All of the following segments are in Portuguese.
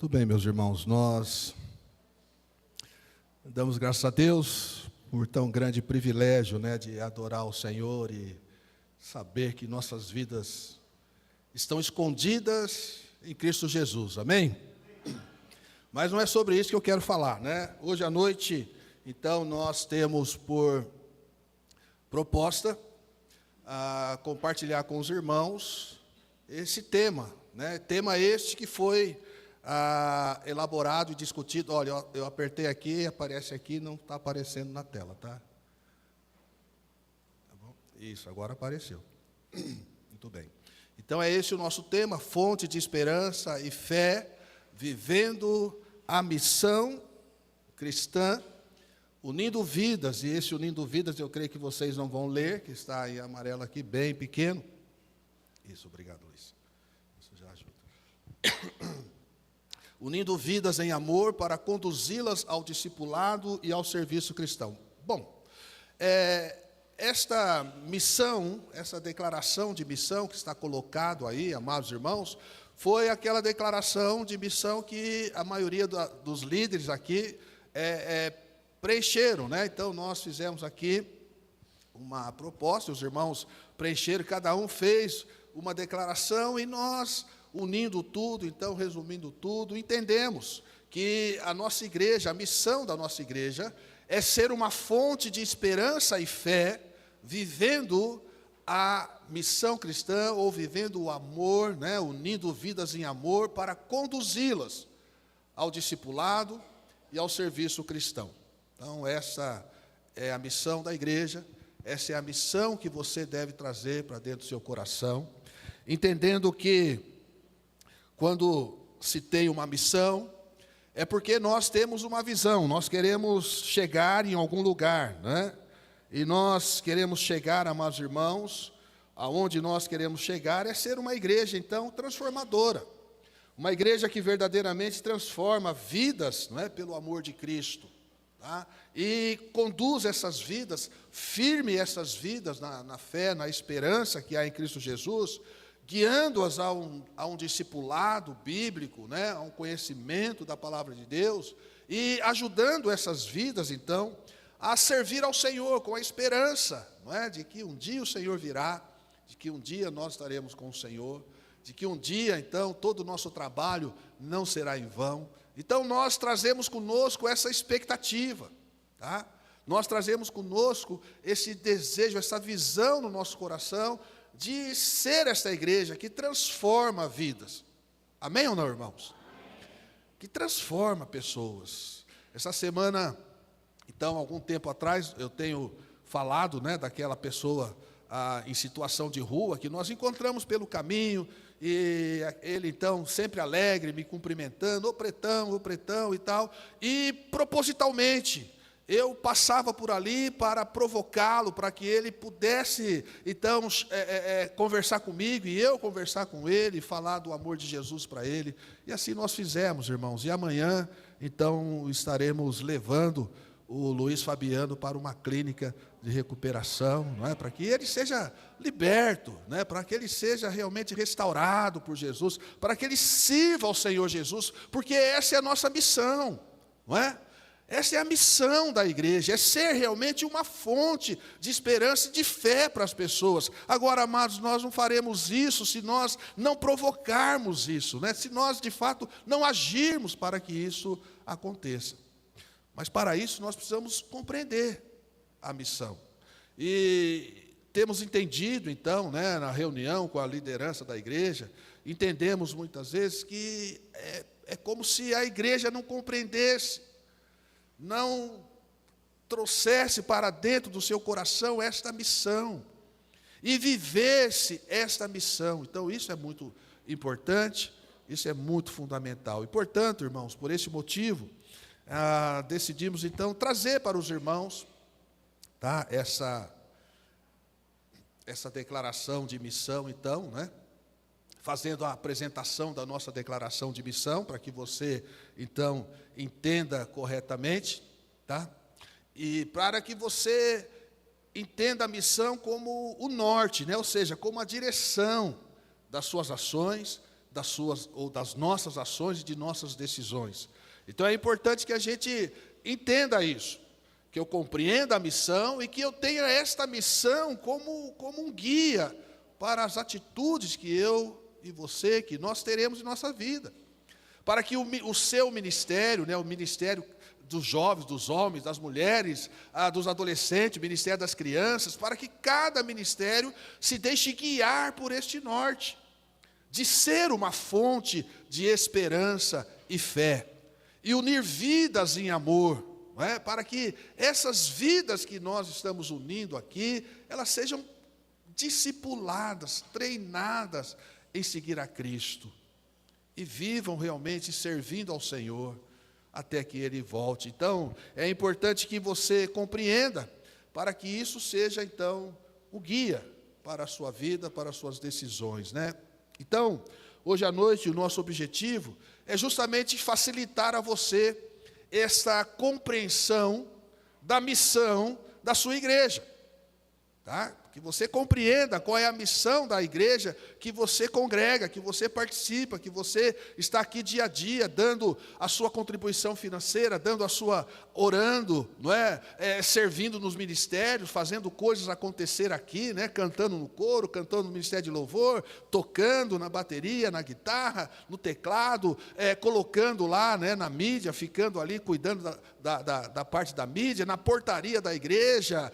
Tudo bem, meus irmãos, nós damos graças a Deus por tão grande privilégio, de adorar o Senhor e saber que nossas vidas estão escondidas em Cristo Jesus, amém? Mas não é sobre isso que eu quero falar, Hoje à noite, então, nós temos por proposta compartilhar com os irmãos esse tema, Tema este que foi elaborado e discutido. Olha, eu apertei aqui, aparece aqui, não está aparecendo na tela, tá? Tá bom? Isso, agora apareceu. Muito bem. Então é esse o nosso tema, fonte de esperança e fé, vivendo a missão cristã, unindo vidas. E esse unindo vidas eu creio que vocês não vão ler, que está em amarelo aqui, bem pequeno. Isso, obrigado, Luiz. Isso já ajuda. Unindo vidas em amor para conduzi-las ao discipulado e ao serviço cristão. Bom, esta missão, essa declaração de missão que está colocado aí, amados irmãos, foi aquela declaração de missão que a maioria dos líderes aqui preencheram, Então, nós fizemos aqui uma proposta, os irmãos preencheram, cada um fez uma declaração e nós, unindo tudo, então, resumindo tudo, entendemos que a nossa igreja, a missão da nossa igreja, é ser uma fonte de esperança e fé, vivendo a missão cristã, ou vivendo o amor, unindo vidas em amor, para conduzi-las ao discipulado e ao serviço cristão. Então, essa é a missão da igreja, essa é a missão que você deve trazer para dentro do seu coração, entendendo que quando se tem uma missão, é porque nós temos uma visão, nós queremos chegar em algum lugar, E nós queremos chegar, amados irmãos, aonde nós queremos chegar é ser uma igreja, então, transformadora. Uma igreja que verdadeiramente transforma vidas, pelo amor de Cristo, tá? E conduz essas vidas, firme essas vidas na fé, na esperança que há em Cristo Jesus, guiando-as a um discipulado bíblico, a um conhecimento da palavra de Deus, e ajudando essas vidas, então, a servir ao Senhor com a esperança, de que um dia o Senhor virá, de que um dia nós estaremos com o Senhor, de que um dia, então, todo o nosso trabalho não será em vão. Então, nós trazemos conosco essa expectativa, tá? Nós trazemos conosco esse desejo, essa visão no nosso coração, de ser esta igreja que transforma vidas. Amém ou não, irmãos? Que transforma pessoas. Essa semana, então, algum tempo atrás, eu tenho falado, daquela pessoa em situação de rua, que nós encontramos pelo caminho, e ele, então, sempre alegre, me cumprimentando, ô pretão e tal, e propositalmente, eu passava por ali para provocá-lo, para que ele pudesse, então, conversar comigo, e eu conversar com ele, falar do amor de Jesus para ele. E assim nós fizemos, irmãos. E amanhã, então, estaremos levando o Luiz Fabiano para uma clínica de recuperação, para que ele seja liberto, para que ele seja realmente restaurado por Jesus, para que ele sirva ao Senhor Jesus, porque essa é a nossa missão, Essa é a missão da igreja, é ser realmente uma fonte de esperança e de fé para as pessoas. Agora, amados, nós não faremos isso se nós não provocarmos isso, se nós, de fato, não agirmos para que isso aconteça. Mas, para isso, nós precisamos compreender a missão. E temos entendido, então, na reunião com a liderança da igreja, entendemos muitas vezes que é como se a igreja não compreendesse, não trouxesse para dentro do seu coração esta missão, e vivesse esta missão. Então, isso é muito importante, isso é muito fundamental. E, portanto, irmãos, por esse motivo, decidimos, então, trazer para os irmãos, tá, essa declaração de missão, então, fazendo a apresentação da nossa declaração de missão, para que você, então, entenda corretamente, tá? E para que você entenda a missão como o norte, ou seja, como a direção das suas ações, das suas ou das nossas ações e de nossas decisões. Então é importante que a gente entenda isso, que eu compreenda a missão e que eu tenha esta missão como um guia para as atitudes que eu e você, que nós teremos em nossa vida. Para que o seu ministério, o ministério dos jovens, dos homens, das mulheres, dos adolescentes, o ministério das crianças, para que cada ministério se deixe guiar por este norte, de ser uma fonte de esperança e fé, e unir vidas em amor, para que essas vidas que nós estamos unindo aqui, elas sejam discipuladas, treinadas em seguir a Cristo, e vivam realmente servindo ao Senhor, até que Ele volte. Então, é importante que você compreenda, para que isso seja, então, o guia para a sua vida, para as suas decisões, Então, hoje à noite, o nosso objetivo é justamente facilitar a você essa compreensão da missão da sua igreja, tá? Que você compreenda qual é a missão da igreja que você congrega, que você participa, que você está aqui dia a dia, dando a sua contribuição financeira, dando a sua, orando, servindo nos ministérios, fazendo coisas acontecer aqui, cantando no coro, cantando no ministério de louvor, tocando na bateria, na guitarra, no teclado, colocando lá, na mídia, ficando ali, cuidando da parte da mídia, na portaria da igreja,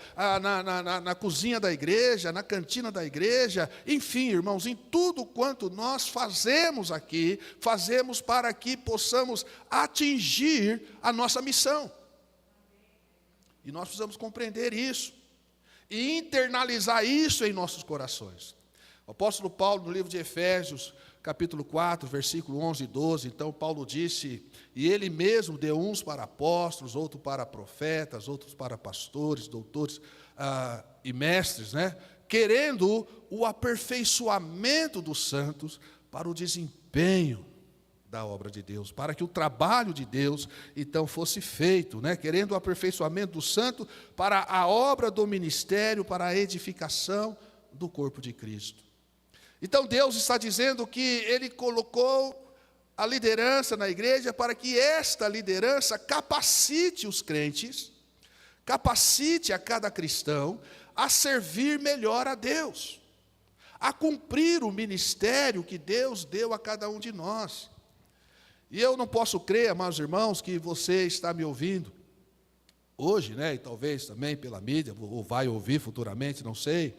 na cozinha da igreja, na cantina da igreja, enfim, irmãos, em tudo quanto nós fazemos aqui, fazemos para que possamos atingir a nossa missão. E nós precisamos compreender isso e internalizar isso em nossos corações. O apóstolo Paulo, no livro de Efésios, capítulo 4, versículo 11 e 12, então Paulo disse: e ele mesmo deu uns para apóstolos, outros para profetas, outros para pastores, doutores e mestres, querendo o aperfeiçoamento dos santos para o desempenho da obra de Deus, para que o trabalho de Deus então fosse feito, querendo o aperfeiçoamento do santo para a obra do ministério, para a edificação do corpo de Cristo. Então Deus está dizendo que Ele colocou a liderança na igreja para que esta liderança capacite os crentes, capacite a cada cristão a servir melhor a Deus, a cumprir o ministério que Deus deu a cada um de nós. E eu não posso crer, amados irmãos, que você está me ouvindo hoje, e talvez também pela mídia, ou vai ouvir futuramente, não sei.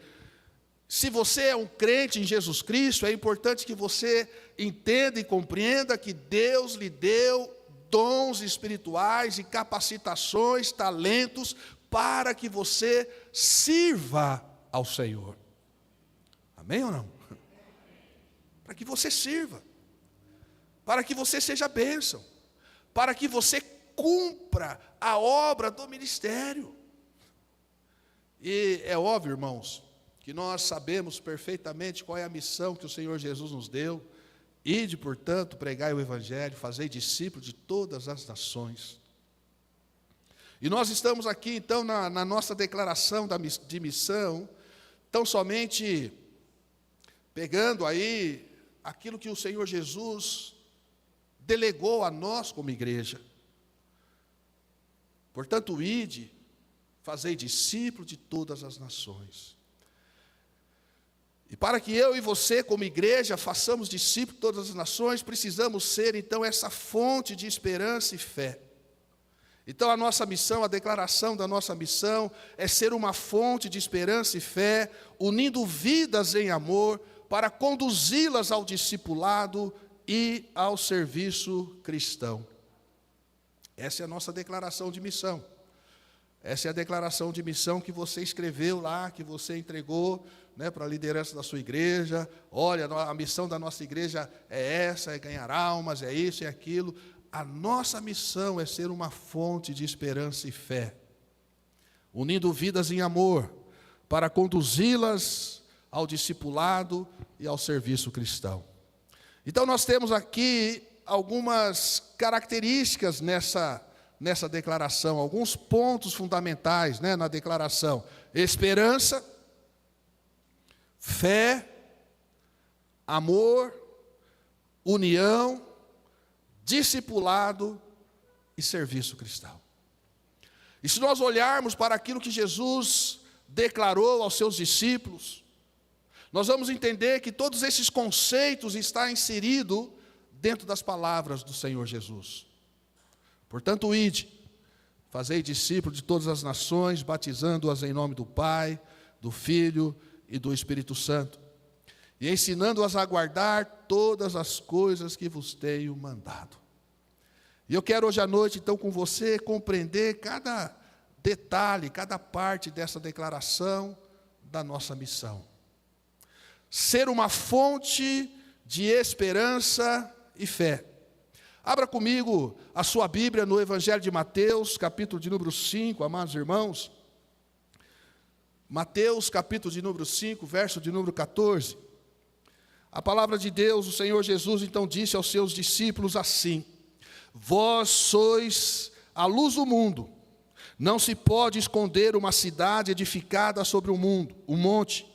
Se você é um crente em Jesus Cristo, é importante que você entenda e compreenda que Deus lhe deu dons espirituais e capacitações, talentos, para que você sirva ao Senhor. Amém ou não? Para que você sirva, para que você seja bênção, para que você cumpra a obra do ministério. E é óbvio, irmãos, que nós sabemos perfeitamente qual é a missão que o Senhor Jesus nos deu. Ide, portanto, pregai o Evangelho, fazei discípulos de todas as nações. E nós estamos aqui, então, na nossa declaração de missão, tão somente pegando aí aquilo que o Senhor Jesus delegou a nós como igreja. Portanto, ide, fazei discípulos de todas as nações. E para que eu e você, como igreja, façamos discípulos de todas as nações, precisamos ser, então, essa fonte de esperança e fé. Então, a nossa missão, a declaração da nossa missão, é ser uma fonte de esperança e fé, unindo vidas em amor, para conduzi-las ao discipulado e ao serviço cristão. Essa é a nossa declaração de missão. Essa é a declaração de missão que você escreveu lá, que você entregou, para a liderança da sua igreja. Olha, a missão da nossa igreja é essa, é ganhar almas, é isso, é aquilo. A nossa missão é ser uma fonte de esperança e fé, unindo vidas em amor, para conduzi-las ao discipulado e ao serviço cristão. Então nós temos aqui algumas características nessa declaração, alguns pontos fundamentais, na declaração: esperança, fé, amor, união, discipulado e serviço cristão. E se nós olharmos para aquilo que Jesus declarou aos seus discípulos, nós vamos entender que todos esses conceitos estão inseridos dentro das palavras do Senhor Jesus. Portanto, ide, fazei discípulos de todas as nações, batizando-as em nome do Pai, do Filho e do Espírito Santo, e ensinando-as a guardar todas as coisas que vos tenho mandado. E eu quero hoje à noite, então, com você, compreender cada detalhe, cada parte dessa declaração da nossa missão. Ser uma fonte de esperança e fé. Abra comigo a sua Bíblia no Evangelho de Mateus, capítulo de número 5, amados irmãos. Mateus, capítulo de número 5, verso de número 14. A palavra de Deus, o Senhor Jesus, então, disse aos seus discípulos assim: vós sois a luz do mundo. Não se pode esconder uma cidade edificada sobre um monte,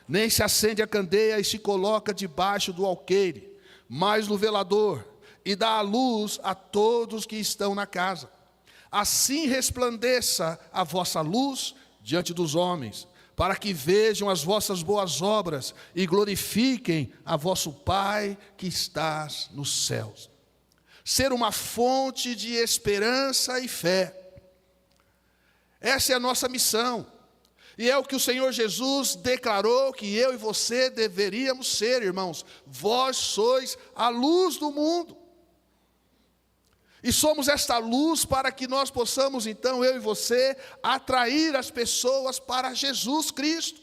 nem se acende a candeia e se coloca debaixo do alqueire, mas no velador, e dá a luz a todos que estão na casa. Assim resplandeça a vossa luz diante dos homens, para que vejam as vossas boas obras e glorifiquem a vosso Pai que estás nos céus. Ser uma fonte de esperança e fé. Essa é a nossa missão. E é o que o Senhor Jesus declarou que eu e você deveríamos ser, irmãos. Vós sois a luz do mundo. E somos esta luz para que nós possamos, então, eu e você, atrair as pessoas para Jesus Cristo.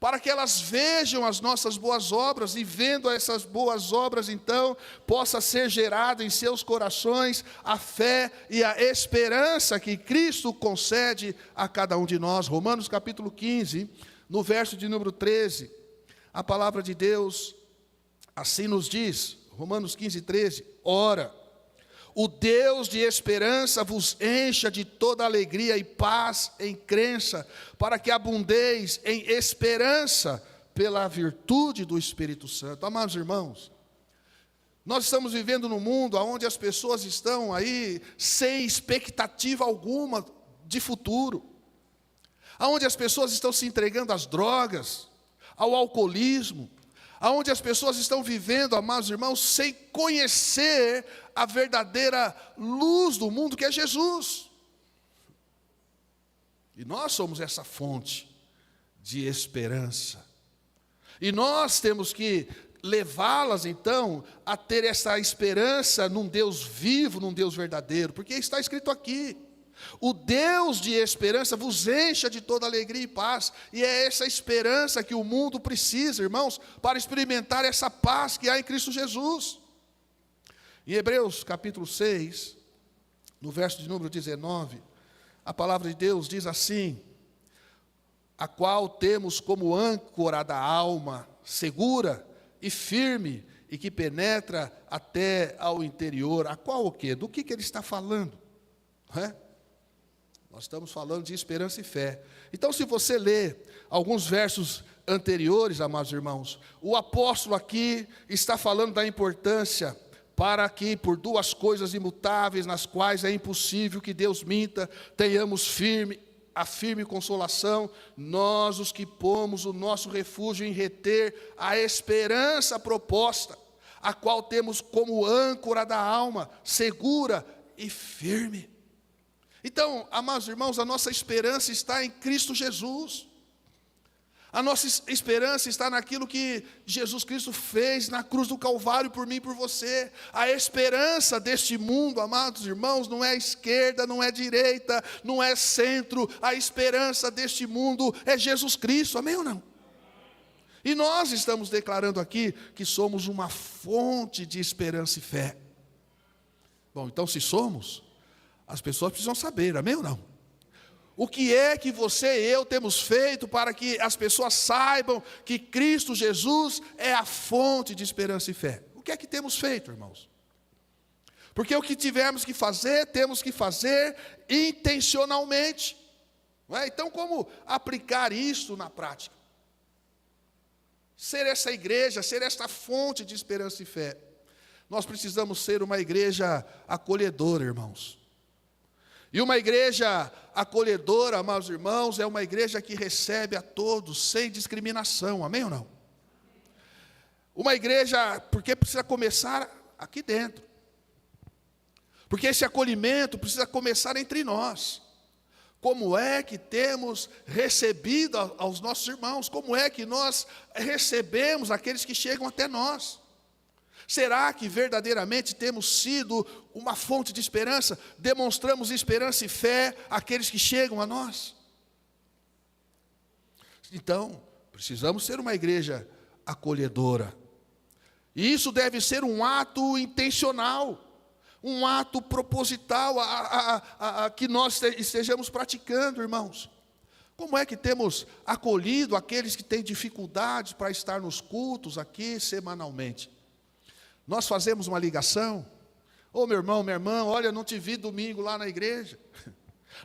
Para que elas vejam as nossas boas obras e vendo essas boas obras, então, possa ser gerada em seus corações a fé e a esperança que Cristo concede a cada um de nós. Romanos capítulo 15, no verso de número 13, a palavra de Deus assim nos diz, Romanos 15, 13, ora, o Deus de esperança vos encha de toda alegria e paz em crença, para que abundeis em esperança pela virtude do Espírito Santo. Amados irmãos, nós estamos vivendo num mundo onde as pessoas estão aí sem expectativa alguma de futuro, onde as pessoas estão se entregando às drogas, ao alcoolismo, onde as pessoas estão vivendo, amados irmãos, sem conhecer a verdadeira luz do mundo, que é Jesus. E nós somos essa fonte de esperança. E nós temos que levá-las, então, a ter essa esperança num Deus vivo, num Deus verdadeiro, porque está escrito aqui: o Deus de esperança vos encha de toda alegria e paz. E é essa esperança que o mundo precisa, irmãos, para experimentar essa paz que há em Cristo Jesus. Em Hebreus capítulo 6, no verso de número 19, a palavra de Deus diz assim: a qual temos como âncora da alma, segura e firme, e que penetra até ao interior. A qual o quê? Do que ele está falando? Não é? Nós estamos falando de esperança e fé. Então, se você ler alguns versos anteriores, amados irmãos, o apóstolo aqui está falando da importância para que, por duas coisas imutáveis, nas quais é impossível que Deus minta, tenhamos a firme consolação, nós os que pomos o nosso refúgio em reter a esperança proposta, a qual temos como âncora da alma, segura e firme. Então, amados irmãos, a nossa esperança está em Cristo Jesus. A nossa esperança está naquilo que Jesus Cristo fez na cruz do Calvário por mim e por você. A esperança deste mundo, amados irmãos, não é esquerda, não é direita, não é centro. A esperança deste mundo é Jesus Cristo, amém ou não? E nós estamos declarando aqui que somos uma fonte de esperança e fé. Bom, então se somos, as pessoas precisam saber, amém ou não? O que é que você e eu temos feito para que as pessoas saibam que Cristo Jesus é a fonte de esperança e fé? O que é que temos feito, irmãos? Porque o que tivermos que fazer, temos que fazer intencionalmente. Não é? Então, como aplicar isso na prática? Ser essa igreja, ser esta fonte de esperança e fé. nós precisamos ser uma igreja acolhedora, irmãos. E uma igreja acolhedora, amados irmãos, é uma igreja que recebe a todos, sem discriminação, amém ou não? Uma igreja, porque precisa começar aqui dentro. Porque esse acolhimento precisa começar entre nós. Como é que temos recebido aos nossos irmãos? Como é que nós recebemos aqueles que chegam até nós? Será que verdadeiramente temos sido uma fonte de esperança? Demonstramos esperança e fé àqueles que chegam a nós? Então, precisamos ser uma igreja acolhedora. E isso deve ser um ato intencional, um ato proposital que nós estejamos praticando, irmãos. Como é que temos acolhido aqueles que têm dificuldades para estar nos cultos aqui semanalmente? Nós fazemos uma ligação. Ô meu irmão, minha irmã, olha, não te vi domingo lá na igreja.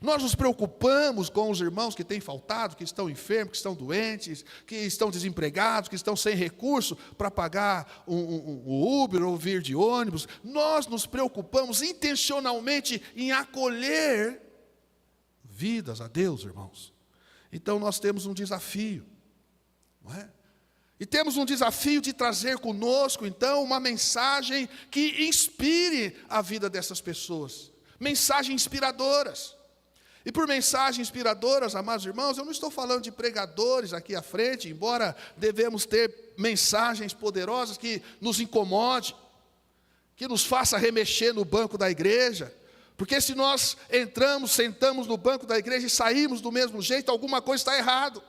Nós nos preocupamos com os irmãos que têm faltado, que estão enfermos, que estão doentes, que estão desempregados, que estão sem recurso para pagar um Uber ou vir de ônibus. Nós nos preocupamos intencionalmente em acolher vidas a Deus, irmãos. Então nós temos um desafio, não é? E temos um desafio de trazer conosco, então, uma mensagem que inspire a vida dessas pessoas. Mensagens inspiradoras. E por mensagens inspiradoras, amados irmãos, eu não estou falando de pregadores aqui à frente, embora devemos ter mensagens poderosas que nos incomode, que nos faça remexer no banco da igreja. Porque se nós entramos, sentamos no banco da igreja e saímos do mesmo jeito, alguma coisa está errado.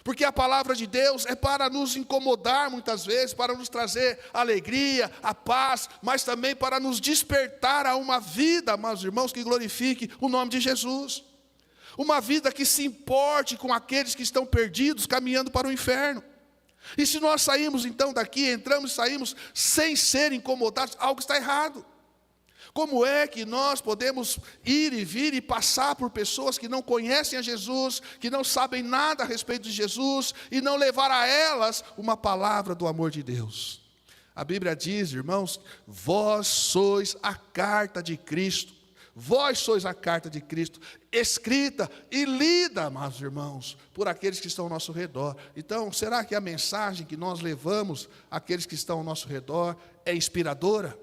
Porque a palavra de Deus é para nos incomodar muitas vezes, para nos trazer alegria, a paz, mas também para nos despertar a uma vida, amados irmãos, que glorifique o nome de Jesus. Uma vida que se importe com aqueles que estão perdidos, caminhando para o inferno. E se nós saímos então daqui, entramos e saímos sem ser incomodados, algo está errado. Como é que nós podemos ir e vir e passar por pessoas que não conhecem a Jesus, que não sabem nada a respeito de Jesus, e não levar a elas uma palavra do amor de Deus? A Bíblia diz, irmãos, vós sois a carta de Cristo. Vós sois a carta de Cristo, escrita e lida, amados irmãos, por aqueles que estão ao nosso redor. Então, será que a mensagem que nós levamos àqueles que estão ao nosso redor é inspiradora?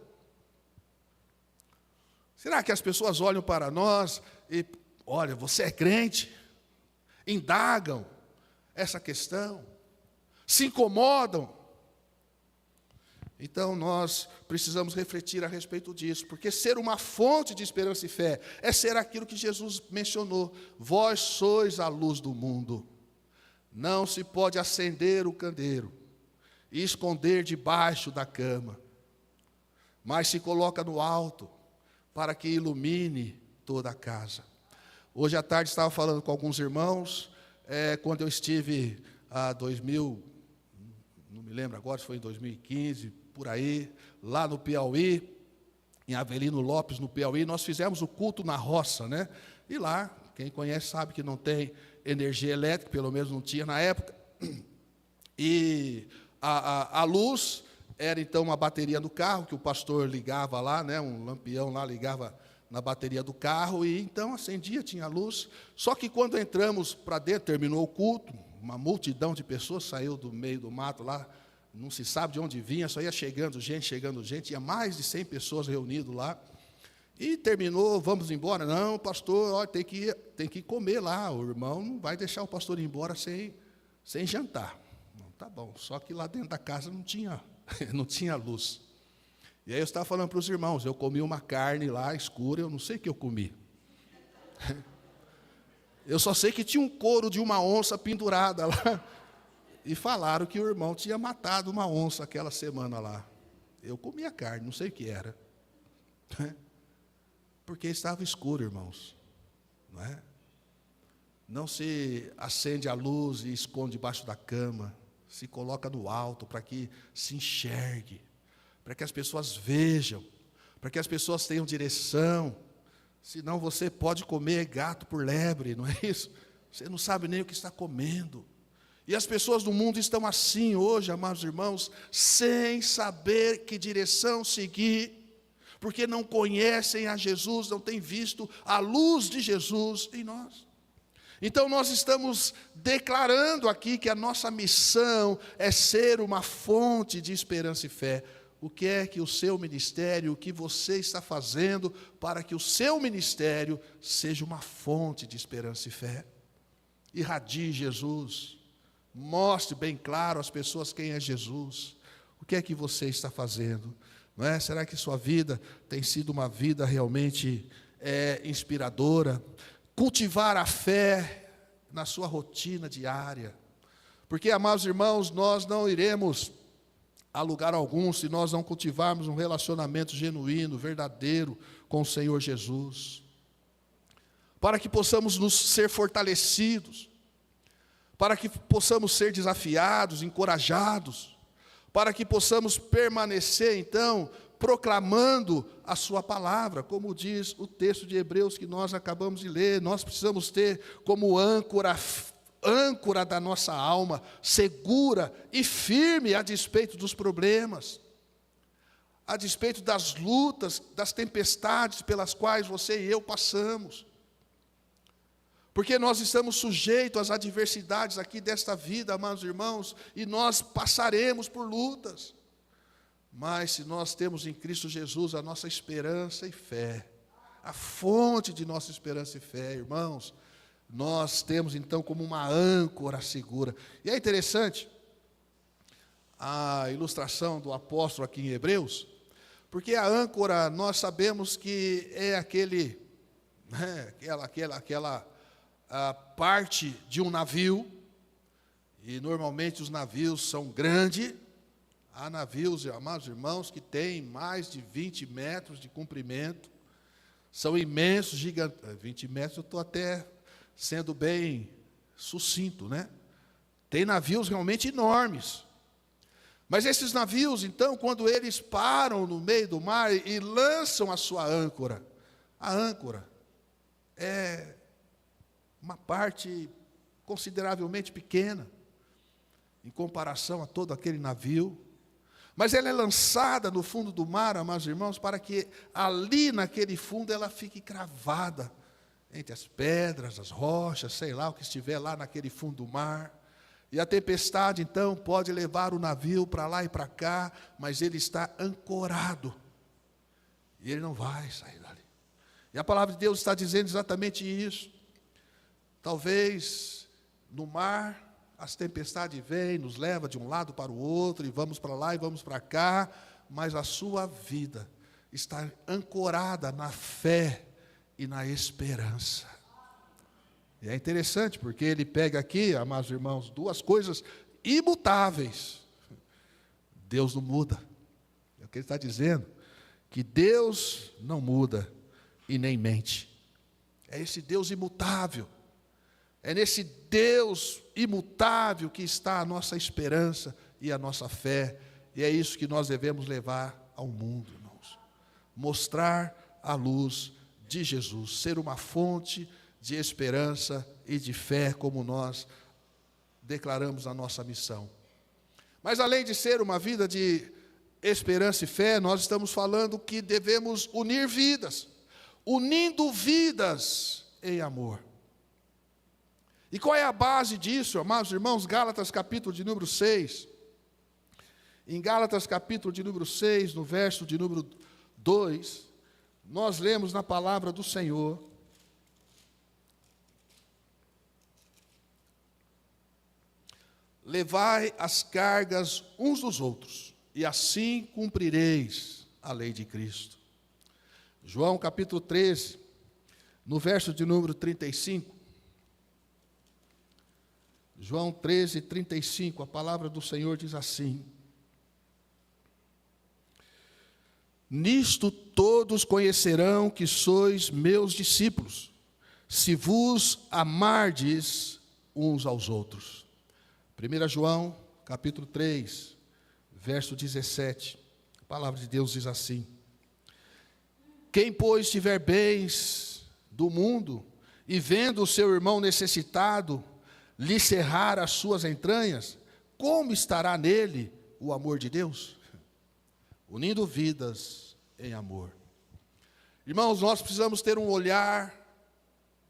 Será que as pessoas olham para nós e, olha, você é crente? Indagam essa questão? Se incomodam? Então nós precisamos refletir a respeito disso, porque ser uma fonte de esperança e fé é ser aquilo que Jesus mencionou. Vós sois a luz do mundo. Não se pode acender o candeeiro e esconder debaixo da cama, mas se coloca no alto, para que ilumine toda a casa. Hoje à tarde estava falando com alguns irmãos, quando eu estive não me lembro agora se foi em 2015, por aí, lá no Piauí, em Avelino Lopes, no Piauí, nós fizemos o culto na roça, né? E lá, quem conhece sabe que não tem energia elétrica, pelo menos não tinha na época, e a luz era então uma bateria do carro, que o pastor ligava lá, né, um lampião lá ligava na bateria do carro, e então acendia, tinha luz. Só que quando entramos para dentro, terminou o culto, uma multidão de pessoas saiu do meio do mato lá, não se sabe de onde vinha, só ia chegando gente, tinha mais de 100 pessoas reunidas lá. E terminou, vamos embora? Não, pastor, ó, tem que comer lá, o irmão não vai deixar o pastor ir embora sem jantar. Não, tá bom, só que lá dentro da casa não tinha luz. E aí eu estava falando para os irmãos, eu comi uma carne lá escura, eu não sei o que eu comi. Eu só sei que tinha um couro de uma onça pendurada lá. E falaram que o irmão tinha matado uma onça aquela semana lá. Eu comi a carne, não sei o que era. Porque estava escuro, irmãos. Não é? Não se acende a luz e esconde debaixo da cama. Se coloca no alto para que se enxergue, para que as pessoas vejam, para que as pessoas tenham direção. Senão você pode comer gato por lebre, não é isso? Você não sabe nem o que está comendo. E as pessoas do mundo estão assim hoje, amados irmãos, sem saber que direção seguir, porque não conhecem a Jesus, não têm visto a luz de Jesus em nós. Então nós estamos declarando aqui que a nossa missão é ser uma fonte de esperança e fé. O que é que o seu ministério, o que você está fazendo para que o seu ministério seja uma fonte de esperança e fé? Irradie Jesus, mostre bem claro às pessoas quem é Jesus. O que é que você está fazendo? Não é? Será que sua vida tem sido uma vida realmente inspiradora? Cultivar a fé na sua rotina diária. Porque, amados irmãos, nós não iremos a lugar algum se nós não cultivarmos um relacionamento genuíno, verdadeiro com o Senhor Jesus. Para que possamos nos ser fortalecidos, para que possamos ser desafiados, encorajados, para que possamos permanecer, então, proclamando a sua palavra, como diz o texto de Hebreus que nós acabamos de ler. Nós precisamos ter como âncora da nossa alma, segura e firme a despeito dos problemas, a despeito das lutas, das tempestades pelas quais você e eu passamos. Porque nós estamos sujeitos às adversidades aqui desta vida, amados irmãos, e nós passaremos por lutas. Mas se nós temos em Cristo Jesus a nossa esperança e fé, a fonte de nossa esperança e fé, irmãos, nós temos então como uma âncora segura. E é interessante a ilustração do apóstolo aqui em Hebreus, porque a âncora nós sabemos que é aquela parte de um navio, e normalmente os navios são grandes. Há navios, amados irmãos, que têm mais de 20 metros de comprimento, são imensos, gigantes. 20 metros eu estou até sendo bem sucinto, né? Tem navios realmente enormes. Mas esses navios, então, quando eles param no meio do mar e lançam a sua âncora, a âncora é uma parte consideravelmente pequena, em comparação a todo aquele navio, mas ela é lançada no fundo do mar, amados irmãos, para que ali naquele fundo ela fique cravada, entre as pedras, as rochas, sei lá, o que estiver lá naquele fundo do mar. E a tempestade, então, pode levar o navio para lá e para cá, mas ele está ancorado, e ele não vai sair dali. E a palavra de Deus está dizendo exatamente isso. Talvez no mar as tempestades vêm, nos leva de um lado para o outro, e vamos para lá e vamos para cá, mas a sua vida está ancorada na fé e na esperança. E é interessante, porque ele pega aqui, amados irmãos, duas coisas imutáveis. Deus não muda. É o que ele está dizendo, que Deus não muda e nem mente. É esse Deus imutável. É nesse Deus imutável que está a nossa esperança e a nossa fé. E é isso que nós devemos levar ao mundo, irmãos. Mostrar a luz de Jesus. Ser uma fonte de esperança e de fé, como nós declaramos a nossa missão. Mas além de ser uma vida de esperança e fé, nós estamos falando que devemos unir vidas. Unindo vidas em amor. E qual é a base disso, amados irmãos? Gálatas capítulo de número 6. Em Gálatas capítulo de número 6, no verso de número 2, nós lemos na palavra do Senhor: levai as cargas uns dos outros, e assim cumprireis a lei de Cristo. João capítulo 13, no verso de número 35. João 13, 35, a palavra do Senhor diz assim: nisto todos conhecerão que sois meus discípulos, se vos amardes uns aos outros. 1 João, capítulo 3, verso 17, a palavra de Deus diz assim: quem, pois, tiver bens do mundo, e vendo o seu irmão necessitado, lhe cerrar as suas entranhas, como estará nele o amor de Deus? Unindo vidas em amor. Irmãos, nós precisamos ter um olhar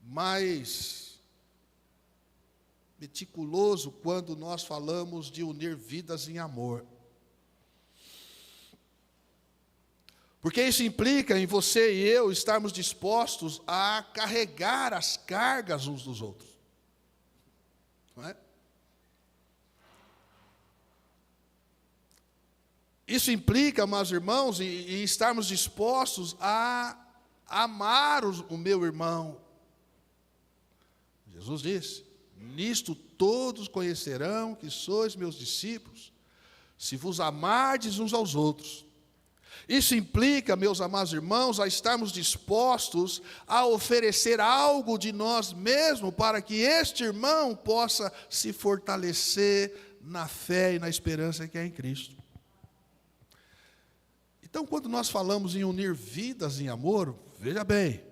mais meticuloso quando nós falamos de unir vidas em amor. Porque isso implica em você e eu estarmos dispostos a carregar as cargas uns dos outros. Não é? Isso implica, meus irmãos, em estarmos dispostos a amar o meu irmão. Jesus disse: nisto todos conhecerão que sois meus discípulos, se vos amardes uns aos outros. Isso implica, meus amados irmãos, a estarmos dispostos a oferecer algo de nós mesmos para que este irmão possa se fortalecer na fé e na esperança que é em Cristo. Então, quando nós falamos em unir vidas em amor, veja bem,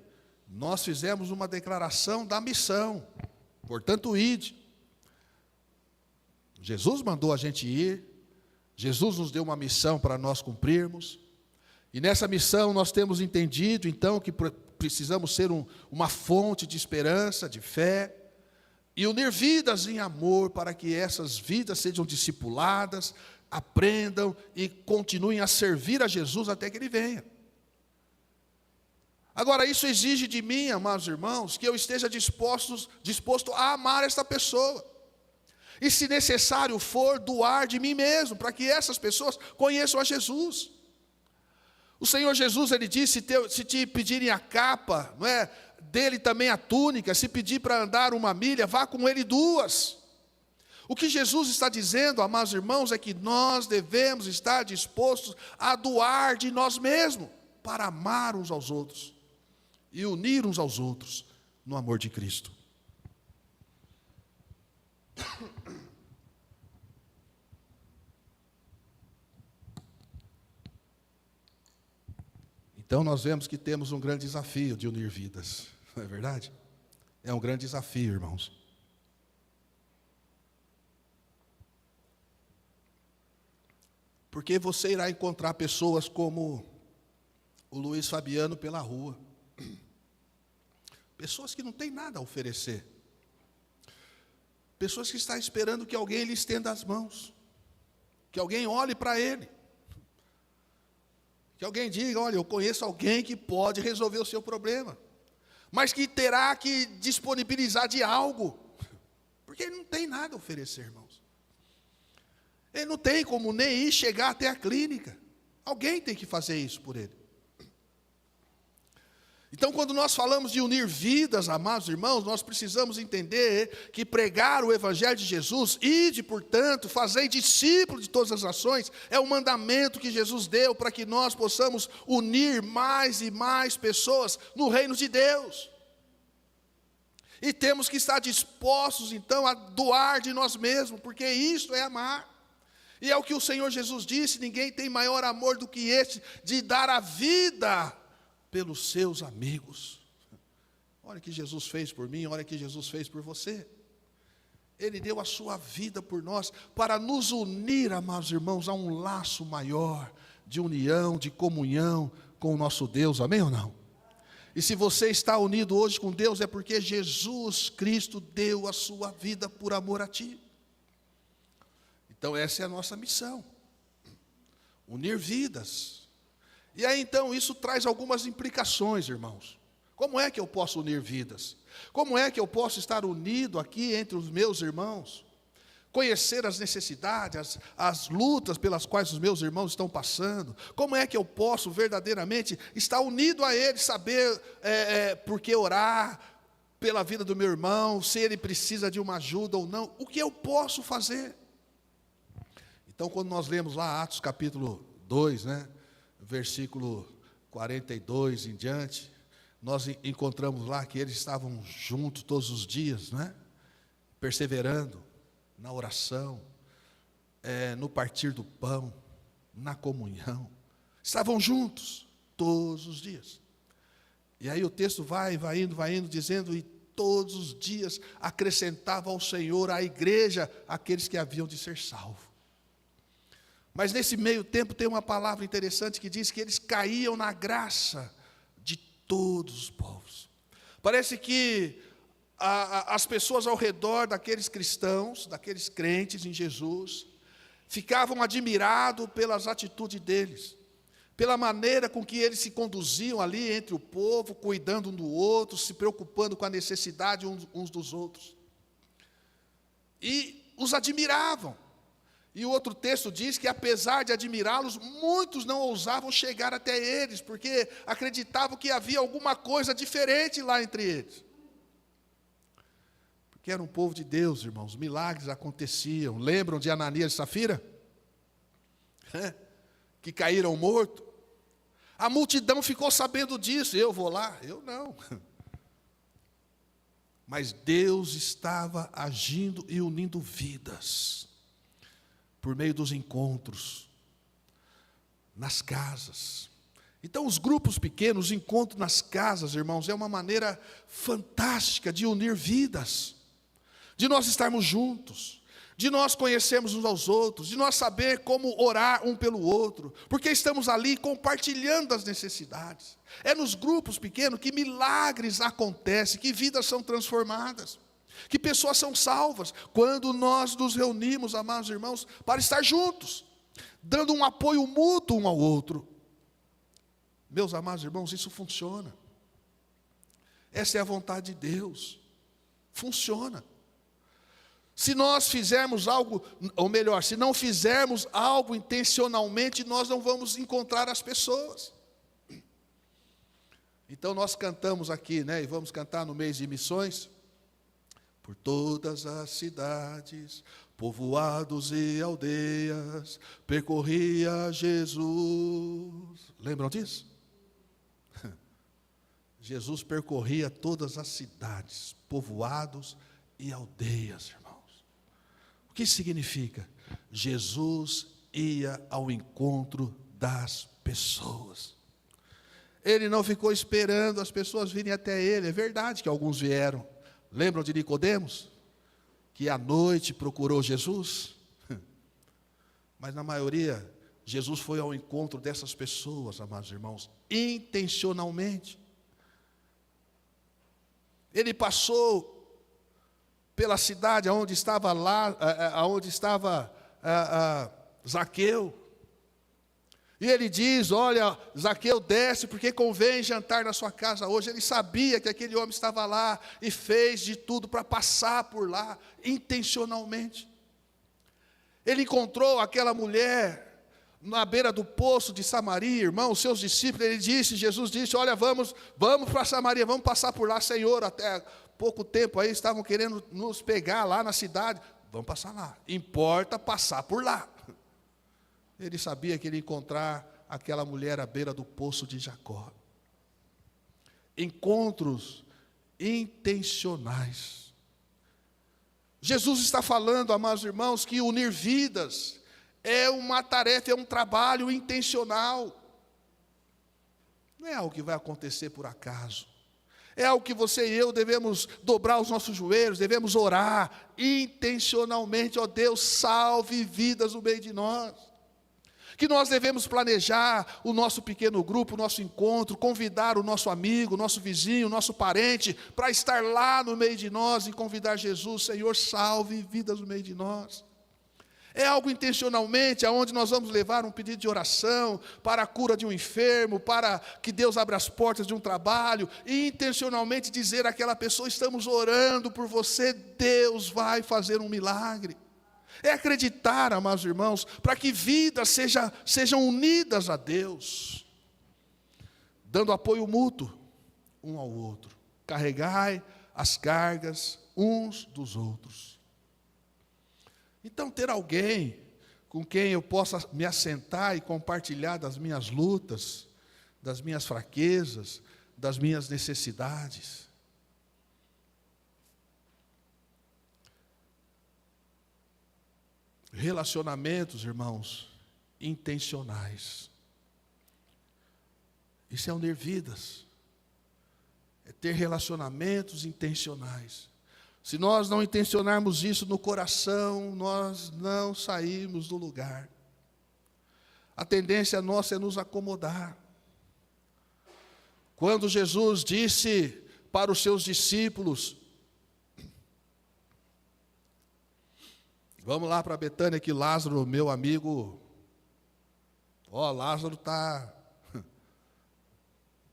nós fizemos uma declaração da missão, portanto, ide. Jesus mandou a gente ir, Jesus nos deu uma missão para nós cumprirmos, e nessa missão nós temos entendido, então, que precisamos ser uma fonte de esperança, de fé, e unir vidas em amor para que essas vidas sejam discipuladas, aprendam e continuem a servir a Jesus até que Ele venha. Agora, isso exige de mim, amados irmãos, que eu esteja disposto a amar esta pessoa. E, se necessário for, doar de mim mesmo, para que essas pessoas conheçam a Jesus. O Senhor Jesus, Ele disse, se te pedirem a capa, não é, dele também a túnica, se pedir para andar 1 milha, vá com ele 2. O que Jesus está dizendo, amados irmãos, é que nós devemos estar dispostos a doar de nós mesmos, para amar uns aos outros, e unir uns aos outros, no amor de Cristo. Então nós vemos que temos um grande desafio de unir vidas, não é verdade? É um grande desafio, irmãos. Porque você irá encontrar pessoas como o Luiz Fabiano pela rua. Pessoas que não têm nada a oferecer. Pessoas que estão esperando que alguém lhe estenda as mãos. Que alguém olhe para ele. Que alguém diga, olha, eu conheço alguém que pode resolver o seu problema. Mas que terá que disponibilizar de algo. Porque ele não tem nada a oferecer, irmãos. Ele não tem como nem ir chegar até a clínica. Alguém tem que fazer isso por ele. Então, quando nós falamos de unir vidas, amados irmãos, nós precisamos entender que pregar o Evangelho de Jesus, ide, portanto, fazei discípulos de todas as nações, é o mandamento que Jesus deu para que nós possamos unir mais e mais pessoas no reino de Deus. E temos que estar dispostos, então, a doar de nós mesmos, porque isto é amar. E é o que o Senhor Jesus disse, ninguém tem maior amor do que este, de dar a vida pelos seus amigos. Olha o que Jesus fez por mim, olha o que Jesus fez por você. Ele deu a sua vida por nós, para nos unir, amados irmãos, a um laço maior, de união, de comunhão com o nosso Deus, amém ou não? E se você está unido hoje com Deus, é porque Jesus Cristo deu a sua vida por amor a ti. Então essa é a nossa missão, unir vidas. E aí então isso traz algumas implicações, irmãos. Como é que eu posso unir vidas? Como é que eu posso estar unido aqui entre os meus irmãos? Conhecer as necessidades, as lutas pelas quais os meus irmãos estão passando. Como é que eu posso verdadeiramente estar unido a eles, saber por que orar pela vida do meu irmão, se ele precisa de uma ajuda ou não? O que eu posso fazer? Então, quando nós lemos lá Atos capítulo 2, versículo 42 em diante, nós encontramos lá que eles estavam juntos todos os dias, perseverando na oração, no partir do pão, na comunhão. Estavam juntos todos os dias. E aí o texto vai indo, dizendo, e todos os dias acrescentava ao Senhor, à igreja, aqueles que haviam de ser salvos. Mas nesse meio tempo tem uma palavra interessante que diz que eles caíam na graça de todos os povos. Parece que as pessoas ao redor daqueles cristãos, daqueles crentes em Jesus, ficavam admirados pelas atitudes deles, pela maneira com que eles se conduziam ali entre o povo, cuidando um do outro, se preocupando com a necessidade uns dos outros. E os admiravam. E o outro texto diz que, apesar de admirá-los, muitos não ousavam chegar até eles, porque acreditavam que havia alguma coisa diferente lá entre eles. Porque era um povo de Deus, irmãos, milagres aconteciam. Lembram de Ananias e Safira? Que caíram mortos. A multidão ficou sabendo disso. Eu vou lá? Eu não. Mas Deus estava agindo e unindo vidas por meio dos encontros nas casas. Então, os grupos pequenos, os encontros nas casas, irmãos, é uma maneira fantástica de unir vidas, de nós estarmos juntos, de nós conhecermos uns aos outros, de nós saber como orar um pelo outro, porque estamos ali compartilhando as necessidades. É nos grupos pequenos que milagres acontecem, que vidas são transformadas, que pessoas são salvas, quando nós nos reunimos, amados irmãos, para estar juntos, dando um apoio mútuo um ao outro. Meus amados irmãos, isso funciona. Essa é a vontade de Deus. Funciona. Se nós fizermos algo, ou melhor, se não fizermos algo intencionalmente, nós não vamos encontrar as pessoas. Então nós cantamos aqui, né, e vamos cantar no mês de missões. Por todas as cidades, povoados e aldeias, percorria Jesus. Lembram disso? Jesus percorria todas as cidades, povoados e aldeias, irmãos. O que isso significa? Jesus ia ao encontro das pessoas. Ele não ficou esperando as pessoas virem até ele. É verdade que alguns vieram. Lembram de Nicodemos? Que à noite procurou Jesus? Mas na maioria, Jesus foi ao encontro dessas pessoas, amados irmãos, intencionalmente. Ele passou pela cidade onde estava Zaqueu. E ele diz, olha, Zaqueu, desce, porque convém jantar na sua casa hoje. Ele sabia que aquele homem estava lá e fez de tudo para passar por lá, intencionalmente. Ele encontrou aquela mulher na beira do poço de Samaria, irmão, seus discípulos, Jesus disse, olha, vamos para Samaria, vamos passar por lá, Senhor, até pouco tempo aí estavam querendo nos pegar lá na cidade, vamos passar lá, importa passar por lá. Ele sabia que ele ia encontrar aquela mulher à beira do poço de Jacó. Encontros intencionais. Jesus está falando, amados irmãos, que unir vidas é uma tarefa, é um trabalho intencional. Não é algo que vai acontecer por acaso. É algo que você e eu devemos dobrar os nossos joelhos, devemos orar intencionalmente. Ó Deus, salve vidas no meio de nós. Que nós devemos planejar o nosso pequeno grupo, o nosso encontro, convidar o nosso amigo, o nosso vizinho, o nosso parente, para estar lá no meio de nós e convidar Jesus, Senhor, salve vidas no meio de nós. É algo intencionalmente, aonde nós vamos levar um pedido de oração para a cura de um enfermo, para que Deus abra as portas de um trabalho, e intencionalmente dizer àquela pessoa, estamos orando por você, Deus vai fazer um milagre. É acreditar, amados irmãos, para que vidas sejam unidas a Deus, dando apoio mútuo um ao outro. Carregai as cargas uns dos outros. Então, ter alguém com quem eu possa me assentar e compartilhar das minhas lutas, das minhas fraquezas, das minhas necessidades. Relacionamentos, irmãos, intencionais. Isso é unir vidas. é ter relacionamentos intencionais. Se nós não intencionarmos isso no coração, nós não saímos do lugar. A tendência nossa é nos acomodar. Quando Jesus disse para os seus discípulos, vamos lá para Betânia que Lázaro, meu amigo, Lázaro está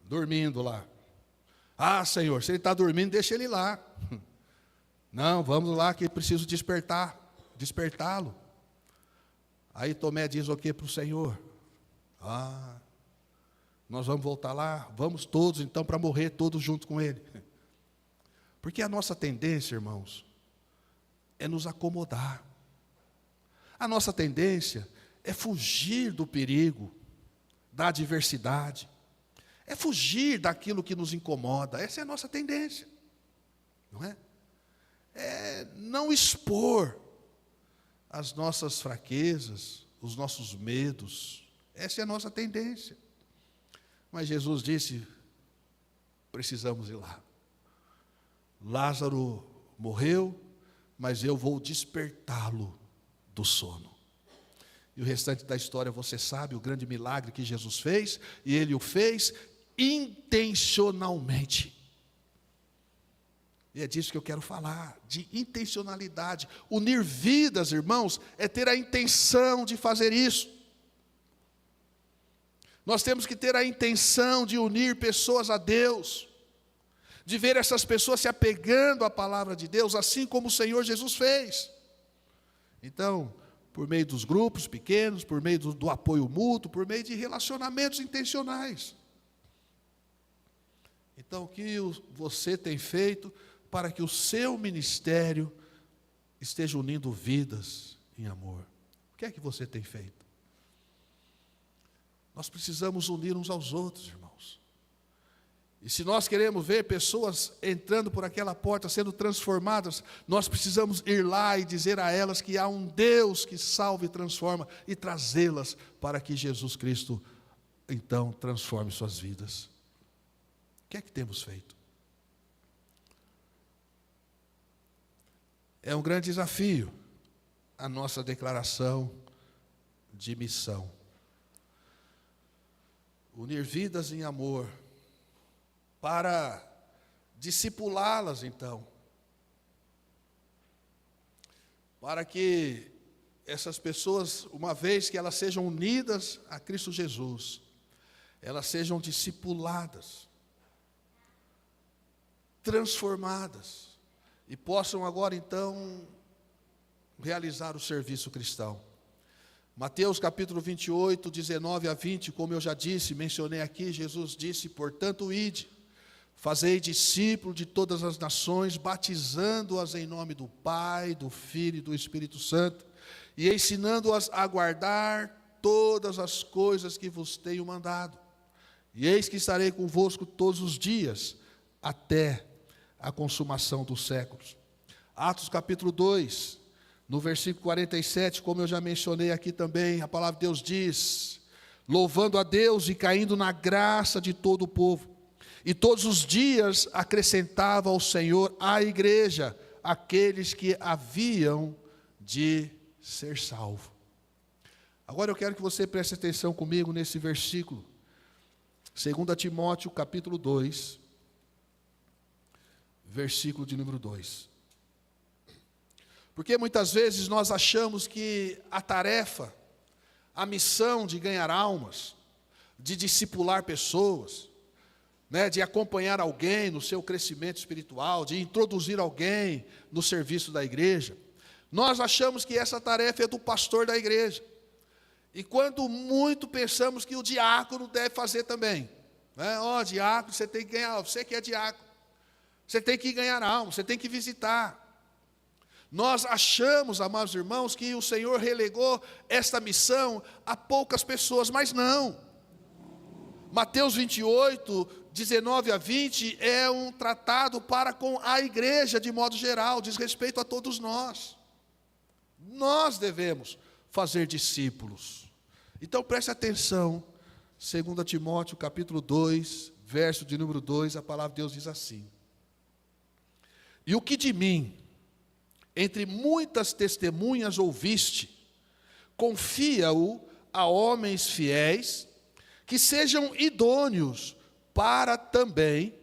dormindo lá. Ah, Senhor, se ele está dormindo, deixa ele lá. Não, vamos lá que preciso despertá-lo. Aí Tomé diz o que para o Senhor? Nós vamos voltar lá, vamos todos então para morrer todos junto com ele. Porque a nossa tendência, irmãos, é nos acomodar. A nossa tendência é fugir do perigo, da adversidade, é fugir daquilo que nos incomoda. Essa é a nossa tendência, não é? É não expor as nossas fraquezas, os nossos medos. Essa é a nossa tendência. Mas Jesus disse, precisamos ir lá. Lázaro morreu, mas eu vou despertá-lo do sono. E o restante da história você sabe, o grande milagre que Jesus fez, e Ele o fez intencionalmente. E é disso que eu quero falar, de intencionalidade. Unir vidas, irmãos, é ter a intenção de fazer isso. Nós temos que ter a intenção de unir pessoas a Deus, de ver essas pessoas se apegando à palavra de Deus, assim como o Senhor Jesus fez. Então, por meio dos grupos pequenos, por meio do apoio mútuo, por meio de relacionamentos intencionais. Então, o que você tem feito para que o seu ministério esteja unindo vidas em amor? O que é que você tem feito? Nós precisamos unir uns aos outros, irmãos. E se nós queremos ver pessoas entrando por aquela porta, sendo transformadas, nós precisamos ir lá e dizer a elas que há um Deus que salva e transforma, e trazê-las para que Jesus Cristo, então, transforme suas vidas. O que é que temos feito? É um grande desafio a nossa declaração de missão. Unir vidas em amor, para discipulá-las então, para que essas pessoas, uma vez que elas sejam unidas a Cristo Jesus, elas sejam discipuladas, transformadas, e possam agora então realizar o serviço cristão. Mateus capítulo 28, 19 a 20, como eu já disse, mencionei aqui, Jesus disse, portanto, ide, fazei discípulos de todas as nações, batizando-as em nome do Pai, do Filho e do Espírito Santo, e ensinando-as a guardar todas as coisas que vos tenho mandado. E eis que estarei convosco todos os dias, até a consumação dos séculos. Atos capítulo 2, no versículo 47, como eu já mencionei aqui também, a palavra de Deus diz, louvando a Deus e caindo na graça de todo o povo. E todos os dias acrescentava ao Senhor à igreja aqueles que haviam de ser salvos. Agora eu quero que você preste atenção comigo nesse versículo, 2 Timóteo capítulo 2, versículo de número 2. Porque muitas vezes nós achamos que a tarefa, a missão de ganhar almas, de discipular pessoas, de acompanhar alguém no seu crescimento espiritual, de introduzir alguém no serviço da igreja, nós achamos que essa tarefa é do pastor da igreja. E quando muito pensamos que o diácono deve fazer também. Diácono, você tem que ganhar, você que é diácono, você tem que ganhar alma, você tem que visitar. Nós achamos, amados irmãos, que o Senhor relegou esta missão a poucas pessoas, mas não. Mateus 28, 19 a 20, é um tratado para com a igreja de modo geral, diz respeito a todos nós. Nós devemos fazer discípulos. Então preste atenção, 2 Timóteo capítulo 2, verso de número 2, a palavra de Deus diz assim: e o que de mim, entre muitas testemunhas ouviste, confia-o a homens fiéis, que sejam idôneos para também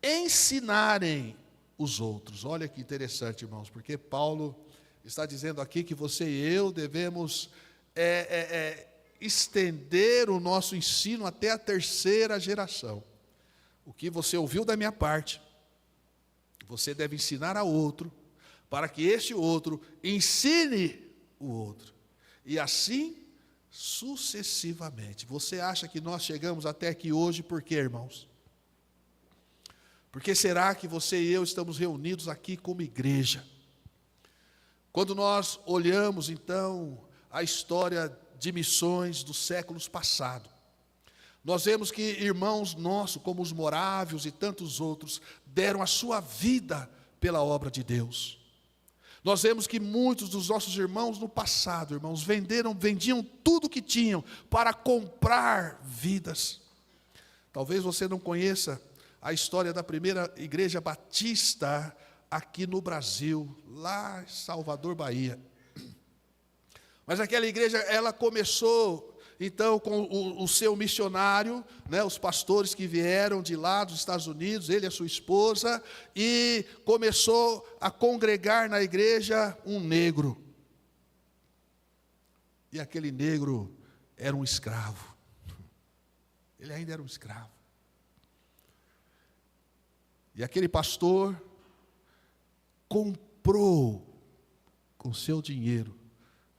ensinarem os outros. Olha que interessante, irmãos, porque Paulo está dizendo aqui que você e eu devemos estender o nosso ensino até a terceira geração. O que você ouviu da minha parte, você deve ensinar a outro, para que este outro ensine o outro. E assim sucessivamente. Você acha que nós chegamos até aqui hoje por quê, irmãos? Porque será que você e eu estamos reunidos aqui como igreja? Quando nós olhamos, então, a história de missões dos séculos passados, nós vemos que irmãos nossos, como os morávios e tantos outros, deram a sua vida pela obra de Deus. Nós vemos que muitos dos nossos irmãos no passado, irmãos, vendiam tudo que tinham para comprar vidas. Talvez você não conheça a história da primeira igreja batista aqui no Brasil, lá em Salvador, Bahia. Mas aquela igreja, ela começou então com o seu missionário, os pastores que vieram de lá dos Estados Unidos, ele e a sua esposa, e começou a congregar na igreja um negro. E aquele negro era um escravo. Ele ainda era um escravo. E aquele pastor comprou com seu dinheiro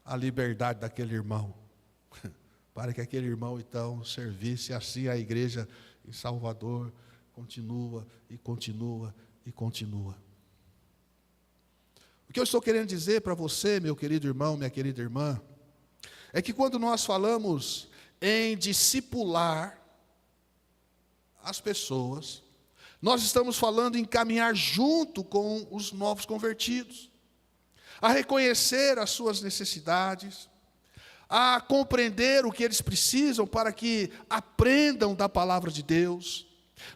a liberdade daquele irmão, para que aquele irmão então servisse. Assim a igreja em Salvador continua e continua e continua. O que eu estou querendo dizer para você, meu querido irmão, minha querida irmã, é que quando nós falamos em discipular as pessoas, nós estamos falando em caminhar junto com os novos convertidos, a reconhecer as suas necessidades, a compreender o que eles precisam para que aprendam da palavra de Deus.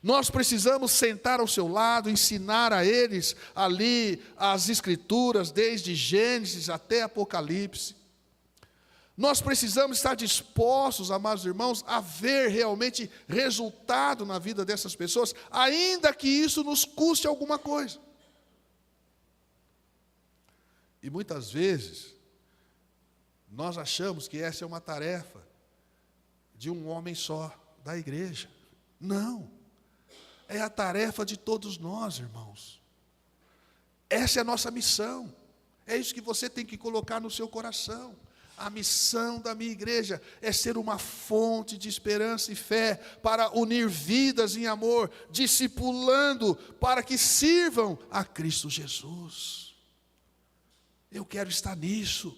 Nós precisamos sentar ao seu lado, ensinar a eles ali as escrituras, desde Gênesis até Apocalipse. Nós precisamos estar dispostos, amados irmãos, a ver realmente resultado na vida dessas pessoas, ainda que isso nos custe alguma coisa. E muitas vezes nós achamos que essa é uma tarefa de um homem só, da igreja. Não, é a tarefa de todos nós, irmãos. Essa é a nossa missão, é isso que você tem que colocar no seu coração. A missão da minha igreja é ser uma fonte de esperança e fé, para unir vidas em amor, discipulando, para que sirvam a Cristo Jesus. Eu quero estar nisso.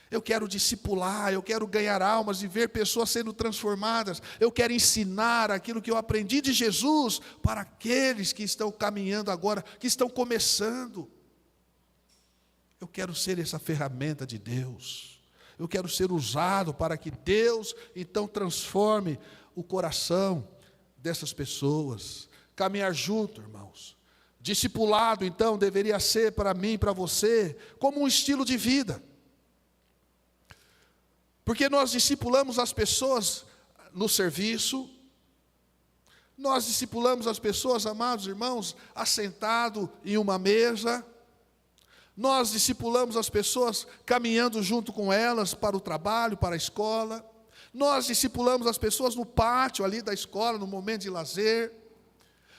Eu quero discipular, eu quero ganhar almas e ver pessoas sendo transformadas. Eu quero ensinar aquilo que eu aprendi de Jesus para aqueles que estão caminhando agora, que estão começando. Eu quero ser essa ferramenta de Deus. Eu quero ser usado para que Deus então transforme o coração dessas pessoas. Caminhar junto, irmãos. Discipulado então deveria ser para mim e para você como um estilo de vida. Porque nós discipulamos as pessoas no serviço, nós discipulamos as pessoas, amados irmãos, assentado em uma mesa, nós discipulamos as pessoas caminhando junto com elas para o trabalho, para a escola, nós discipulamos as pessoas no pátio ali da escola, no momento de lazer.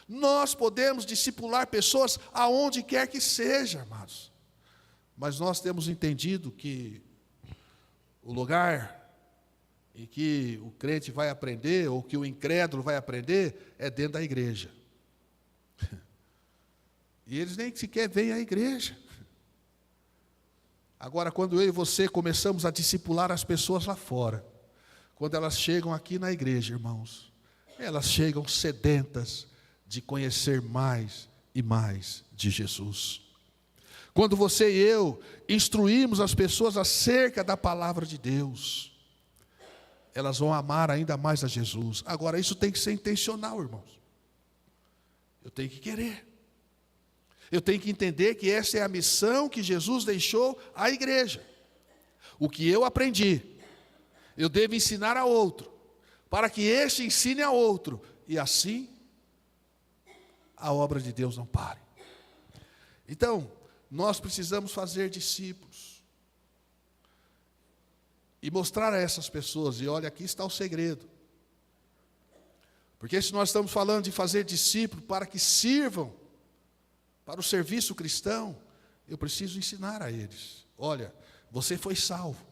Nós podemos discipular pessoas aonde quer que seja, amados. Mas nós temos entendido que o lugar em que o crente vai aprender, ou que o incrédulo vai aprender, é dentro da igreja. E eles nem sequer vêm à igreja. Agora, quando eu e você começamos a discipular as pessoas lá fora, quando elas chegam aqui na igreja, irmãos, elas chegam sedentas de conhecer mais e mais de Jesus. Quando você e eu instruímos as pessoas acerca da palavra de Deus, elas vão amar ainda mais a Jesus. Agora, isso tem que ser intencional, irmãos. Eu tenho que querer. Eu tenho que entender que essa é a missão que Jesus deixou à igreja. O que eu aprendi, eu devo ensinar a outro, para que este ensine a outro, e assim a obra de Deus não pare. Então, nós precisamos fazer discípulos e mostrar a essas pessoas, e olha, aqui está o segredo. Porque se nós estamos falando de fazer discípulos para que sirvam para o serviço cristão, eu preciso ensinar a eles. Olha, você foi salvo,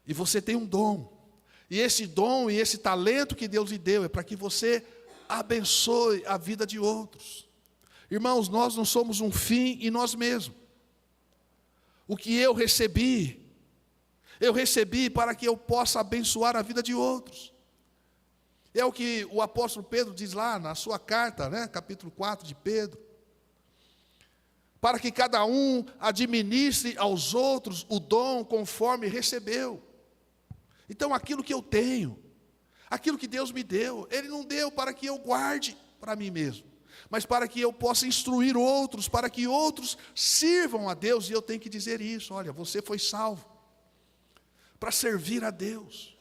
e você tem um dom, e esse dom e esse talento que Deus lhe deu é para que você abençoe a vida de outros. Irmãos, nós não somos um fim em nós mesmos. O que eu recebi para que eu possa abençoar a vida de outros. É o que o apóstolo Pedro diz lá na sua carta, né, capítulo 4 de Pedro. Para que cada um administre aos outros o dom conforme recebeu. Então, aquilo que eu tenho, aquilo que Deus me deu, Ele não deu para que eu guarde para mim mesmo, mas para que eu possa instruir outros, para que outros sirvam a Deus. E eu tenho que dizer isso: olha, você foi salvo para servir a Deus,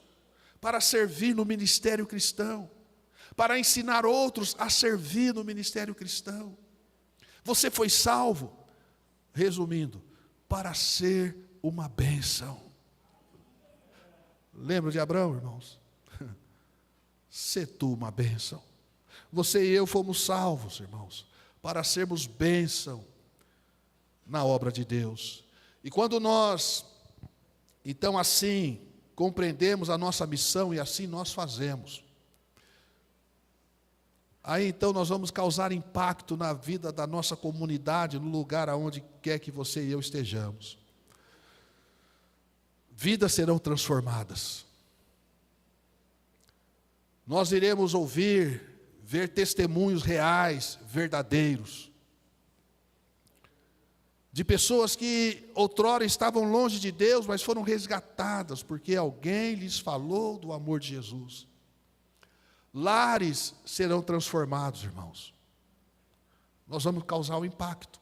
para servir no ministério cristão, para ensinar outros a servir no ministério cristão. Você foi salvo, resumindo, para ser uma bênção. Lembra de Abraão, irmãos? Sê tu uma bênção. Você e eu fomos salvos, irmãos, para sermos bênção na obra de Deus. E quando nós, então assim, compreendemos a nossa missão e assim nós fazemos, aí então nós vamos causar impacto na vida da nossa comunidade, no lugar aonde quer que você e eu estejamos. Vidas serão transformadas. Nós iremos ouvir, ver testemunhos reais, verdadeiros, de pessoas que outrora estavam longe de Deus, mas foram resgatadas, porque alguém lhes falou do amor de Jesus. Lares serão transformados, irmãos. Nós vamos causar um impacto.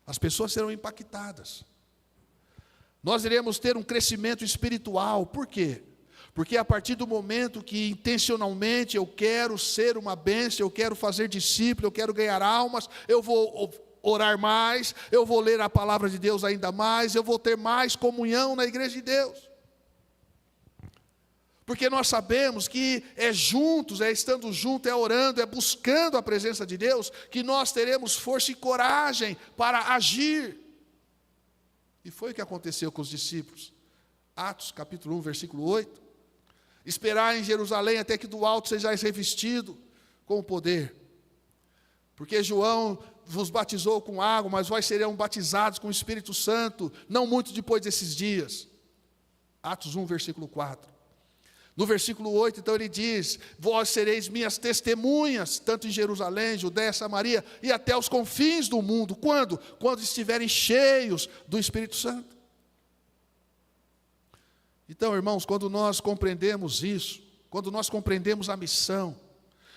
As pessoas serão impactadas. Nós iremos ter um crescimento espiritual. Por quê? Porque a partir do momento que intencionalmente eu quero ser uma bênção, eu quero fazer discípulo, eu quero ganhar almas, eu vou orar mais, eu vou ler a palavra de Deus ainda mais, eu vou ter mais comunhão na igreja de Deus. Porque nós sabemos que é juntos, é estando junto, é orando, é buscando a presença de Deus, que nós teremos força e coragem para agir. E foi o que aconteceu com os discípulos. Atos capítulo 1, versículo 8. Esperar em Jerusalém até que do alto sejais revestido com o poder. Porque João vos batizou com água, mas vós serão batizados com o Espírito Santo, não muito depois desses dias. Atos 1, versículo 4. No versículo 8, então ele diz: vós sereis minhas testemunhas, tanto em Jerusalém, Judéia, Samaria e até os confins do mundo. Quando? Quando estiverem cheios do Espírito Santo. Então, irmãos, quando nós compreendemos isso, quando nós compreendemos a missão,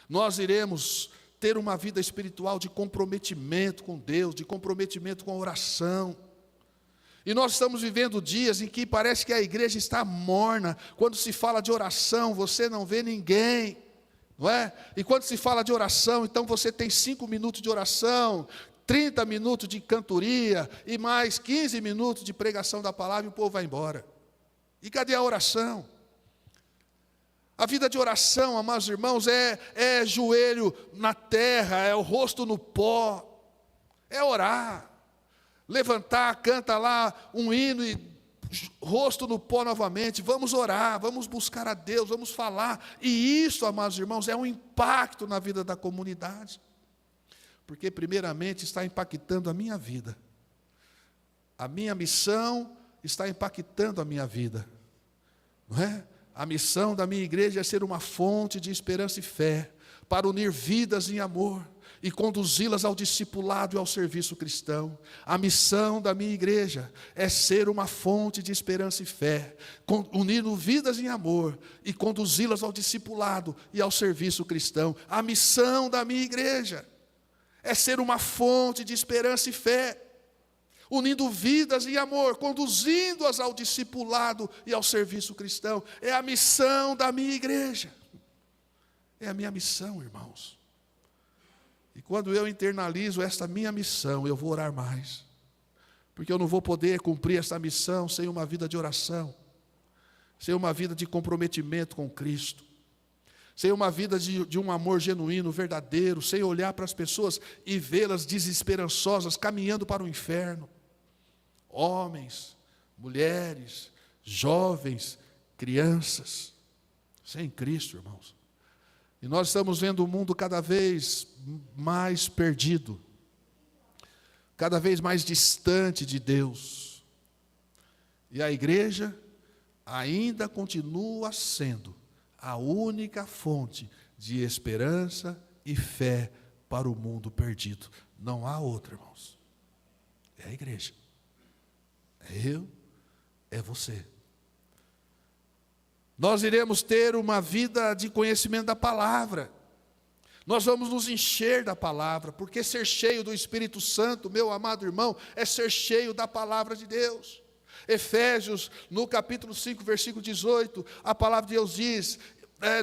nós iremos ter uma vida espiritual de comprometimento com Deus, de comprometimento com a oração. E nós estamos vivendo dias em que parece que a igreja está morna. Quando se fala de oração, você não vê ninguém, não é? E quando se fala de oração, então você tem 5 minutos de oração, 30 minutos de cantoria e mais 15 minutos de pregação da palavra e o povo vai embora. E cadê a oração? A vida de oração, amados irmãos, é joelho na terra, é o rosto no pó, é orar. Levantar, canta lá um hino e rosto no pó novamente. Vamos orar, vamos buscar a Deus, vamos falar. E isso, amados irmãos, é um impacto na vida da comunidade. Porque primeiramente está impactando a minha vida. A minha missão está impactando a minha vida. Não é? A missão da minha igreja é ser uma fonte de esperança e fé, para unir vidas em amor. e conduzi-las ao discipulado e ao serviço cristão. A missão da minha igreja é ser uma fonte de esperança e fé, unindo vidas em amor e conduzi-las ao discipulado e ao serviço cristão. A missão da minha igreja é ser uma fonte de esperança e fé, unindo vidas em amor, conduzindo-as ao discipulado e ao serviço cristão. É a missão da minha igreja. É a minha missão, irmãos. E quando eu internalizo esta minha missão, eu vou orar mais. Porque eu não vou poder cumprir esta missão sem uma vida de oração, sem uma vida de comprometimento com Cristo, sem uma vida de um amor genuíno, verdadeiro, sem olhar para as pessoas e vê-las desesperançosas, caminhando para o inferno. Homens, mulheres, jovens, crianças, sem Cristo, irmãos. E nós estamos vendo o mundo cada vez mais perdido, cada vez mais distante de Deus. E a igreja ainda continua sendo a única fonte de esperança e fé para o mundo perdido. Não há outra, irmãos. É a igreja. É eu, é você. Nós iremos ter uma vida de conhecimento da palavra. Nós vamos nos encher da palavra, porque ser cheio do Espírito Santo, meu amado irmão, é ser cheio da palavra de Deus. Efésios, no capítulo 5, versículo 18, a palavra de Deus diz: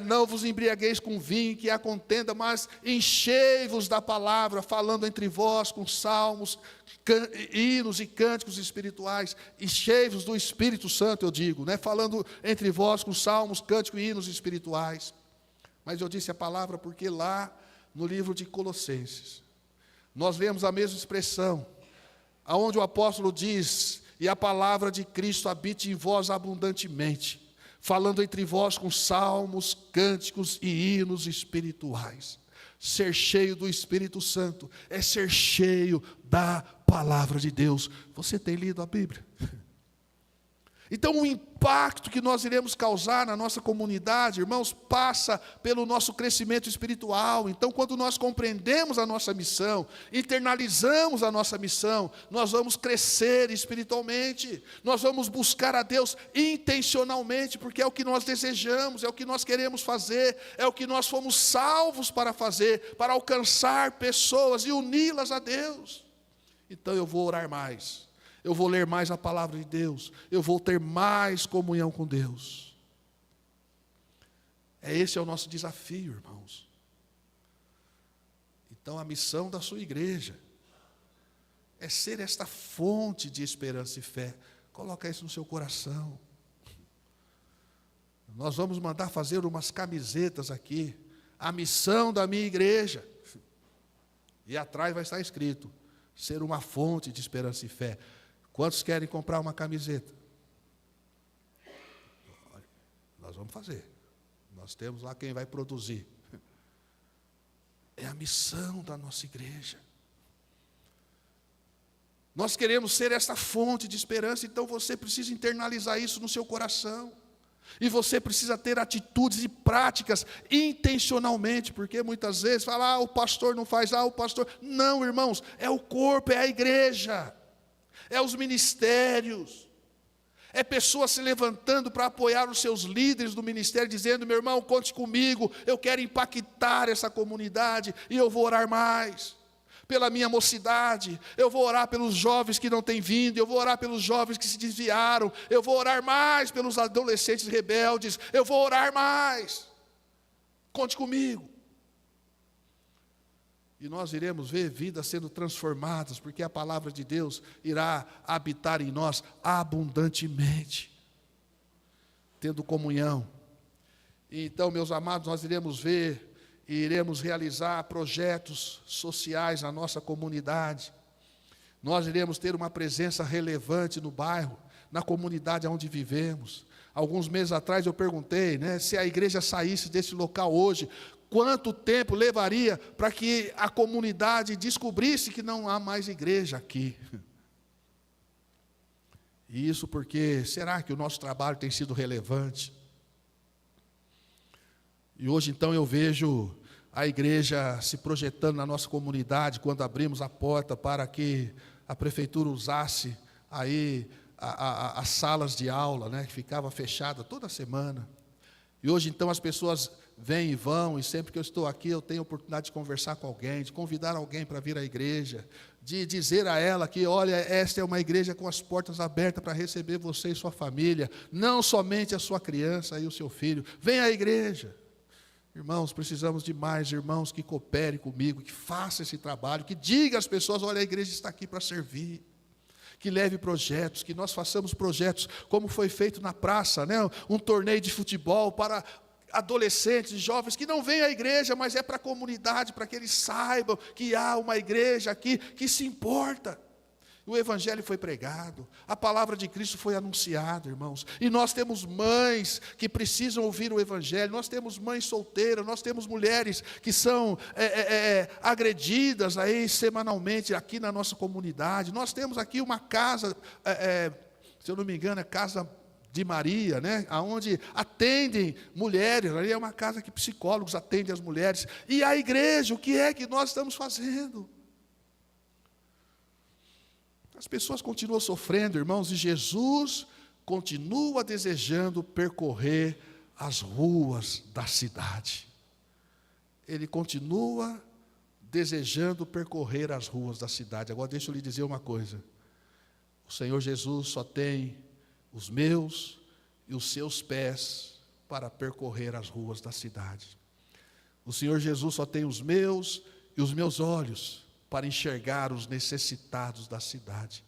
não vos embriagueis com vinho, que há contenda, mas enchei-vos da palavra, falando entre vós com salmos, hinos e cânticos espirituais. Enchei-vos do Espírito Santo, eu digo, falando entre vós com salmos, cânticos e hinos espirituais. Mas eu disse a palavra porque lá no livro de Colossenses, nós vemos a mesma expressão, aonde o apóstolo diz: e a palavra de Cristo habite em vós abundantemente, falando entre vós com salmos, cânticos e hinos espirituais. Ser cheio do Espírito Santo é ser cheio da palavra de Deus. Você tem lido a Bíblia? Então o impacto que nós iremos causar na nossa comunidade, irmãos, passa pelo nosso crescimento espiritual. Então quando nós compreendemos a nossa missão, internalizamos a nossa missão, nós vamos crescer espiritualmente, nós vamos buscar a Deus intencionalmente, porque é o que nós desejamos, é o que nós queremos fazer, é o que nós fomos salvos para fazer, para alcançar pessoas e uni-las a Deus. Então eu vou orar mais, eu vou ler mais a palavra de Deus, eu vou ter mais comunhão com Deus. Esse é o nosso desafio, irmãos. Então a missão da sua igreja é ser esta fonte de esperança e fé. Coloca isso no seu coração. Nós vamos mandar fazer umas camisetas aqui, a missão da minha igreja, e atrás vai estar escrito: ser uma fonte de esperança e fé. Quantos querem comprar uma camiseta? Nós vamos fazer. Nós temos lá quem vai produzir. É a missão da nossa igreja. Nós queremos ser essa fonte de esperança, então você precisa internalizar isso no seu coração. E você precisa ter atitudes e práticas intencionalmente, porque muitas vezes fala: o pastor não faz, o pastor... Não, irmãos, é o corpo, é a igreja. É os ministérios, é pessoas se levantando para apoiar os seus líderes do ministério, dizendo: meu irmão, conte comigo, eu quero impactar essa comunidade, e eu vou orar mais pela minha mocidade, eu vou orar pelos jovens que não têm vindo, eu vou orar pelos jovens que se desviaram, eu vou orar mais pelos adolescentes rebeldes, eu vou orar mais, conte comigo. E nós iremos ver vidas sendo transformadas, porque a palavra de Deus irá habitar em nós abundantemente, tendo comunhão. E então, meus amados, nós iremos ver e iremos realizar projetos sociais na nossa comunidade. Nós iremos ter uma presença relevante no bairro, na comunidade onde vivemos. Alguns meses atrás eu perguntei, se a igreja saísse desse local hoje, quanto tempo levaria para que a comunidade descobrisse que não há mais igreja aqui? E isso porque, será que o nosso trabalho tem sido relevante? E hoje então eu vejo a igreja se projetando na nossa comunidade, quando abrimos a porta para que a prefeitura usasse aí as salas de aula, né, que ficava fechada toda semana. E hoje então as pessoas vêm e vão, e sempre que eu estou aqui eu tenho a oportunidade de conversar com alguém, de convidar alguém para vir à igreja, de dizer a ela que, olha, esta é uma igreja com as portas abertas para receber você e sua família, não somente a sua criança e o seu filho. Venha à igreja. Irmãos, precisamos de mais irmãos que cooperem comigo, que façam esse trabalho, que digam às pessoas, olha, a igreja está aqui para servir. Que leve projetos, que nós façamos projetos, como foi feito na praça, né? Um torneio de futebol para adolescentes, jovens, que não vêm à igreja, mas é para a comunidade, para que eles saibam que há uma igreja aqui que se importa. O evangelho foi pregado, a palavra de Cristo foi anunciada, irmãos, e nós temos mães que precisam ouvir o evangelho, nós temos mães solteiras, nós temos mulheres que são agredidas aí semanalmente aqui na nossa comunidade, nós temos aqui uma casa, se eu não me engano, é Casa de Maria, né, onde atendem mulheres, ali é uma casa que psicólogos atendem as mulheres, e a igreja, o que é que nós estamos fazendo? As pessoas continuam sofrendo, irmãos, e Jesus continua desejando percorrer as ruas da cidade. Ele continua desejando percorrer as ruas da cidade. Agora deixa eu lhe dizer uma coisa. O Senhor Jesus só tem os meus e os seus pés para percorrer as ruas da cidade. O Senhor Jesus só tem os meus e os meus olhos para enxergar os necessitados da cidade.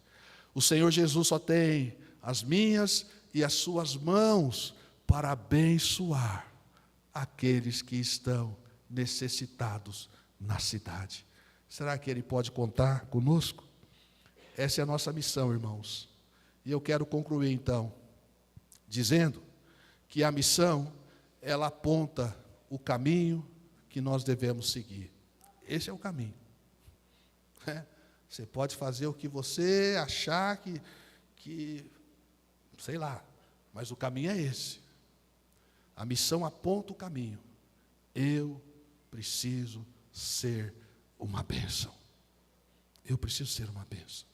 O Senhor Jesus só tem as minhas e as suas mãos para abençoar aqueles que estão necessitados na cidade. Será que Ele pode contar conosco? Essa é a nossa missão, irmãos. E eu quero concluir então, dizendo que a missão, ela aponta o caminho que nós devemos seguir. Esse é o caminho. Você pode fazer o que você achar que sei lá, mas o caminho é esse. A missão aponta o caminho. Eu preciso ser uma bênção. Eu preciso ser uma bênção.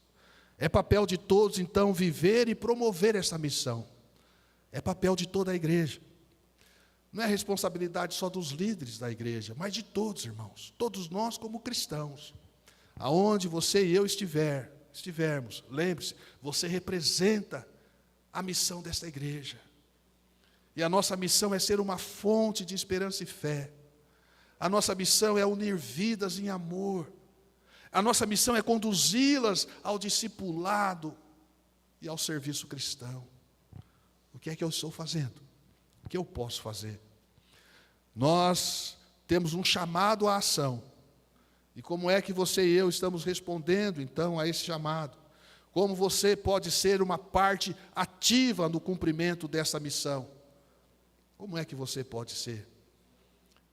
É papel de todos, então, viver e promover essa missão. É papel de toda a igreja. Não é responsabilidade só dos líderes da igreja, mas de todos, irmãos. Todos nós como cristãos. Aonde você e eu estivermos, lembre-se, você representa a missão desta igreja. E a nossa missão é ser uma fonte de esperança e fé. A nossa missão é unir vidas em amor. A nossa missão é conduzi-las ao discipulado e ao serviço cristão. O que é que eu estou fazendo? O que eu posso fazer? Nós temos um chamado à ação. E como é que você e eu estamos respondendo, então, a esse chamado? Como você pode ser uma parte ativa no cumprimento dessa missão? Como é que você pode ser?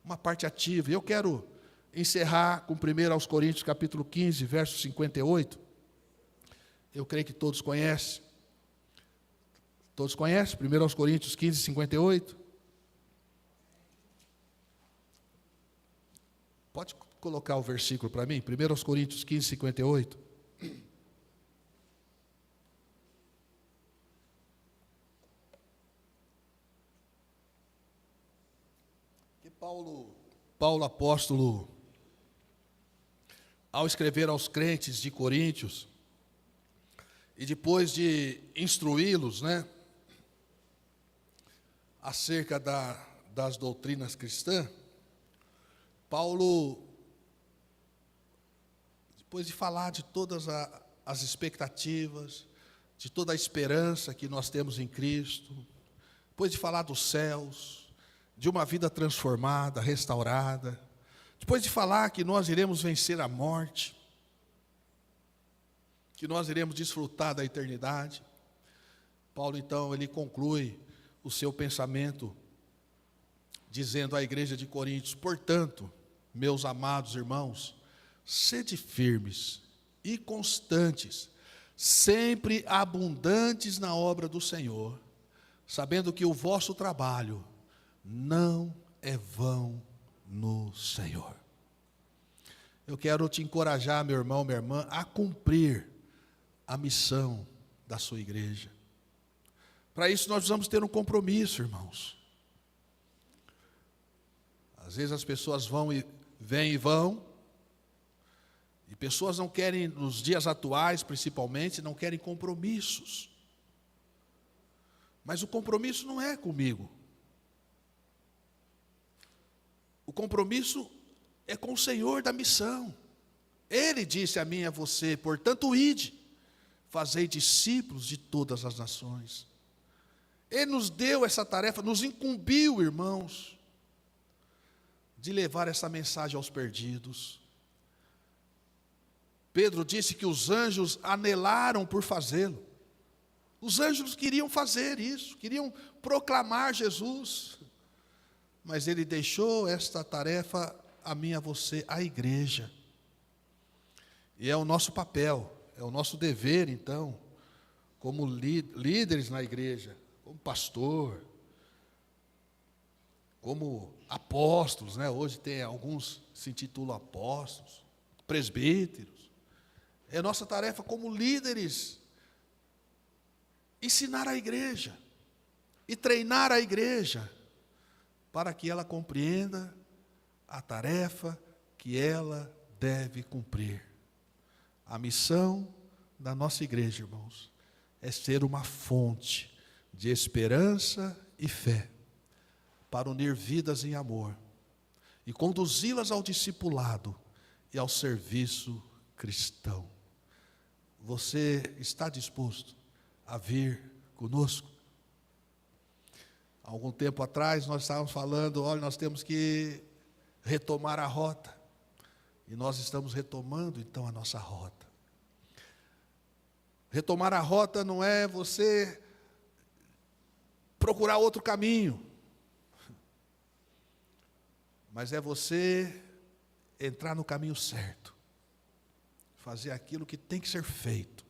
Uma parte ativa. Eu quero encerrar com 1 Coríntios, capítulo 15, verso 58. Eu creio que todos conhecem. Todos conhecem? 1 Coríntios 15, 58. Pode colocar o versículo para mim? 1 Coríntios 15, 58. Que Paulo apóstolo, ao escrever aos crentes de Coríntios, e depois de instruí-los, né, acerca das doutrinas cristãs, Paulo, depois de falar de todas as expectativas, de toda a esperança que nós temos em Cristo, depois de falar dos céus, de uma vida transformada, restaurada, depois de falar que nós iremos vencer a morte, que nós iremos desfrutar da eternidade, Paulo então ele conclui o seu pensamento dizendo à igreja de Coríntios: portanto, meus amados irmãos, sede firmes e constantes, sempre abundantes na obra do Senhor, sabendo que o vosso trabalho não é vão no Senhor. Eu quero te encorajar, meu irmão, minha irmã, a cumprir a missão da sua igreja. Para isso nós precisamos ter um compromisso, irmãos. Às vezes as pessoas vêm e vão, e pessoas não querem, nos dias atuais principalmente, não querem compromissos. Mas o compromisso não é comigo. O compromisso é com o Senhor da missão. Ele disse a mim e a você: portanto, ide, fazei discípulos de todas as nações. Ele nos deu essa tarefa, nos incumbiu, irmãos, de levar essa mensagem aos perdidos. Pedro disse que os anjos anelaram por fazê-lo. Os anjos queriam fazer isso, queriam proclamar Jesus. Mas ele deixou esta tarefa a mim, a você, a igreja. E é o nosso papel, é o nosso dever, então, como líderes na igreja, como pastor, como apóstolos, né? Hoje tem alguns que se intitulam apóstolos, presbíteros. É nossa tarefa como líderes ensinar a igreja e treinar a igreja para que ela compreenda a tarefa que ela deve cumprir. A missão da nossa igreja, irmãos, é ser uma fonte de esperança e fé para unir vidas em amor e conduzi-las ao discipulado e ao serviço cristão. Você está disposto a vir conosco? Há algum tempo atrás nós estávamos falando, olha, nós temos que retomar a rota. E nós estamos retomando então a nossa rota. Retomar a rota não é você procurar outro caminho, mas é você entrar no caminho certo, fazer aquilo que tem que ser feito,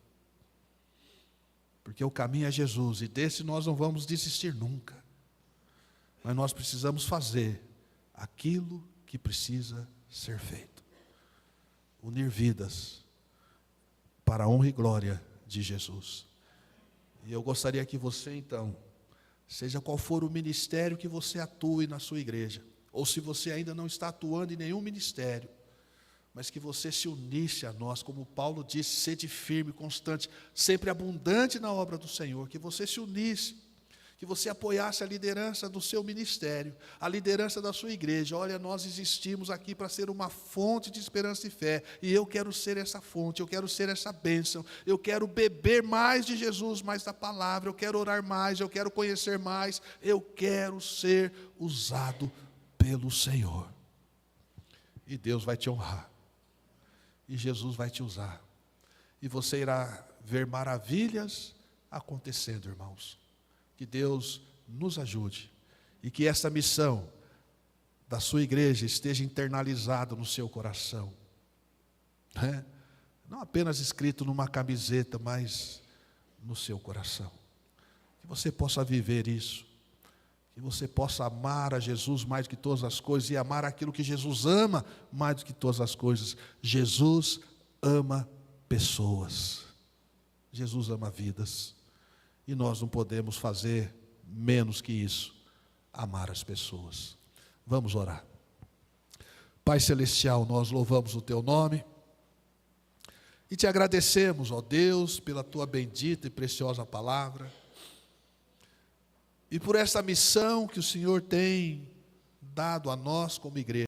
porque o caminho é Jesus, e desse nós não vamos desistir nunca, mas nós precisamos fazer aquilo que precisa ser feito, unir vidas para a honra e glória de Jesus. E eu gostaria que você então, seja qual for o ministério que você atue na sua igreja, ou se você ainda não está atuando em nenhum ministério, mas que você se unisse a nós, como Paulo disse, sede firme, constante, sempre abundante na obra do Senhor, que você se unisse, que você apoiasse a liderança do seu ministério, a liderança da sua igreja. Olha, nós existimos aqui para ser uma fonte de esperança e fé, e eu quero ser essa fonte, eu quero ser essa bênção, eu quero beber mais de Jesus, mais da palavra, eu quero orar mais, eu quero conhecer mais, eu quero ser usado pelo Senhor. E Deus vai te honrar, e Jesus vai te usar, e você irá ver maravilhas acontecendo, irmãos. Que Deus nos ajude e que essa missão da sua igreja esteja internalizada no seu coração, né? Não apenas escrito numa camiseta, mas no seu coração. Que você possa viver isso, que você possa amar a Jesus mais do que todas as coisas e amar aquilo que Jesus ama mais do que todas as coisas. Jesus ama pessoas, Jesus ama vidas. E nós não podemos fazer menos que isso, amar as pessoas. Vamos orar. Pai Celestial, nós louvamos o Teu nome e Te agradecemos, ó Deus, pela Tua bendita e preciosa palavra e por essa missão que o Senhor tem dado a nós como igreja.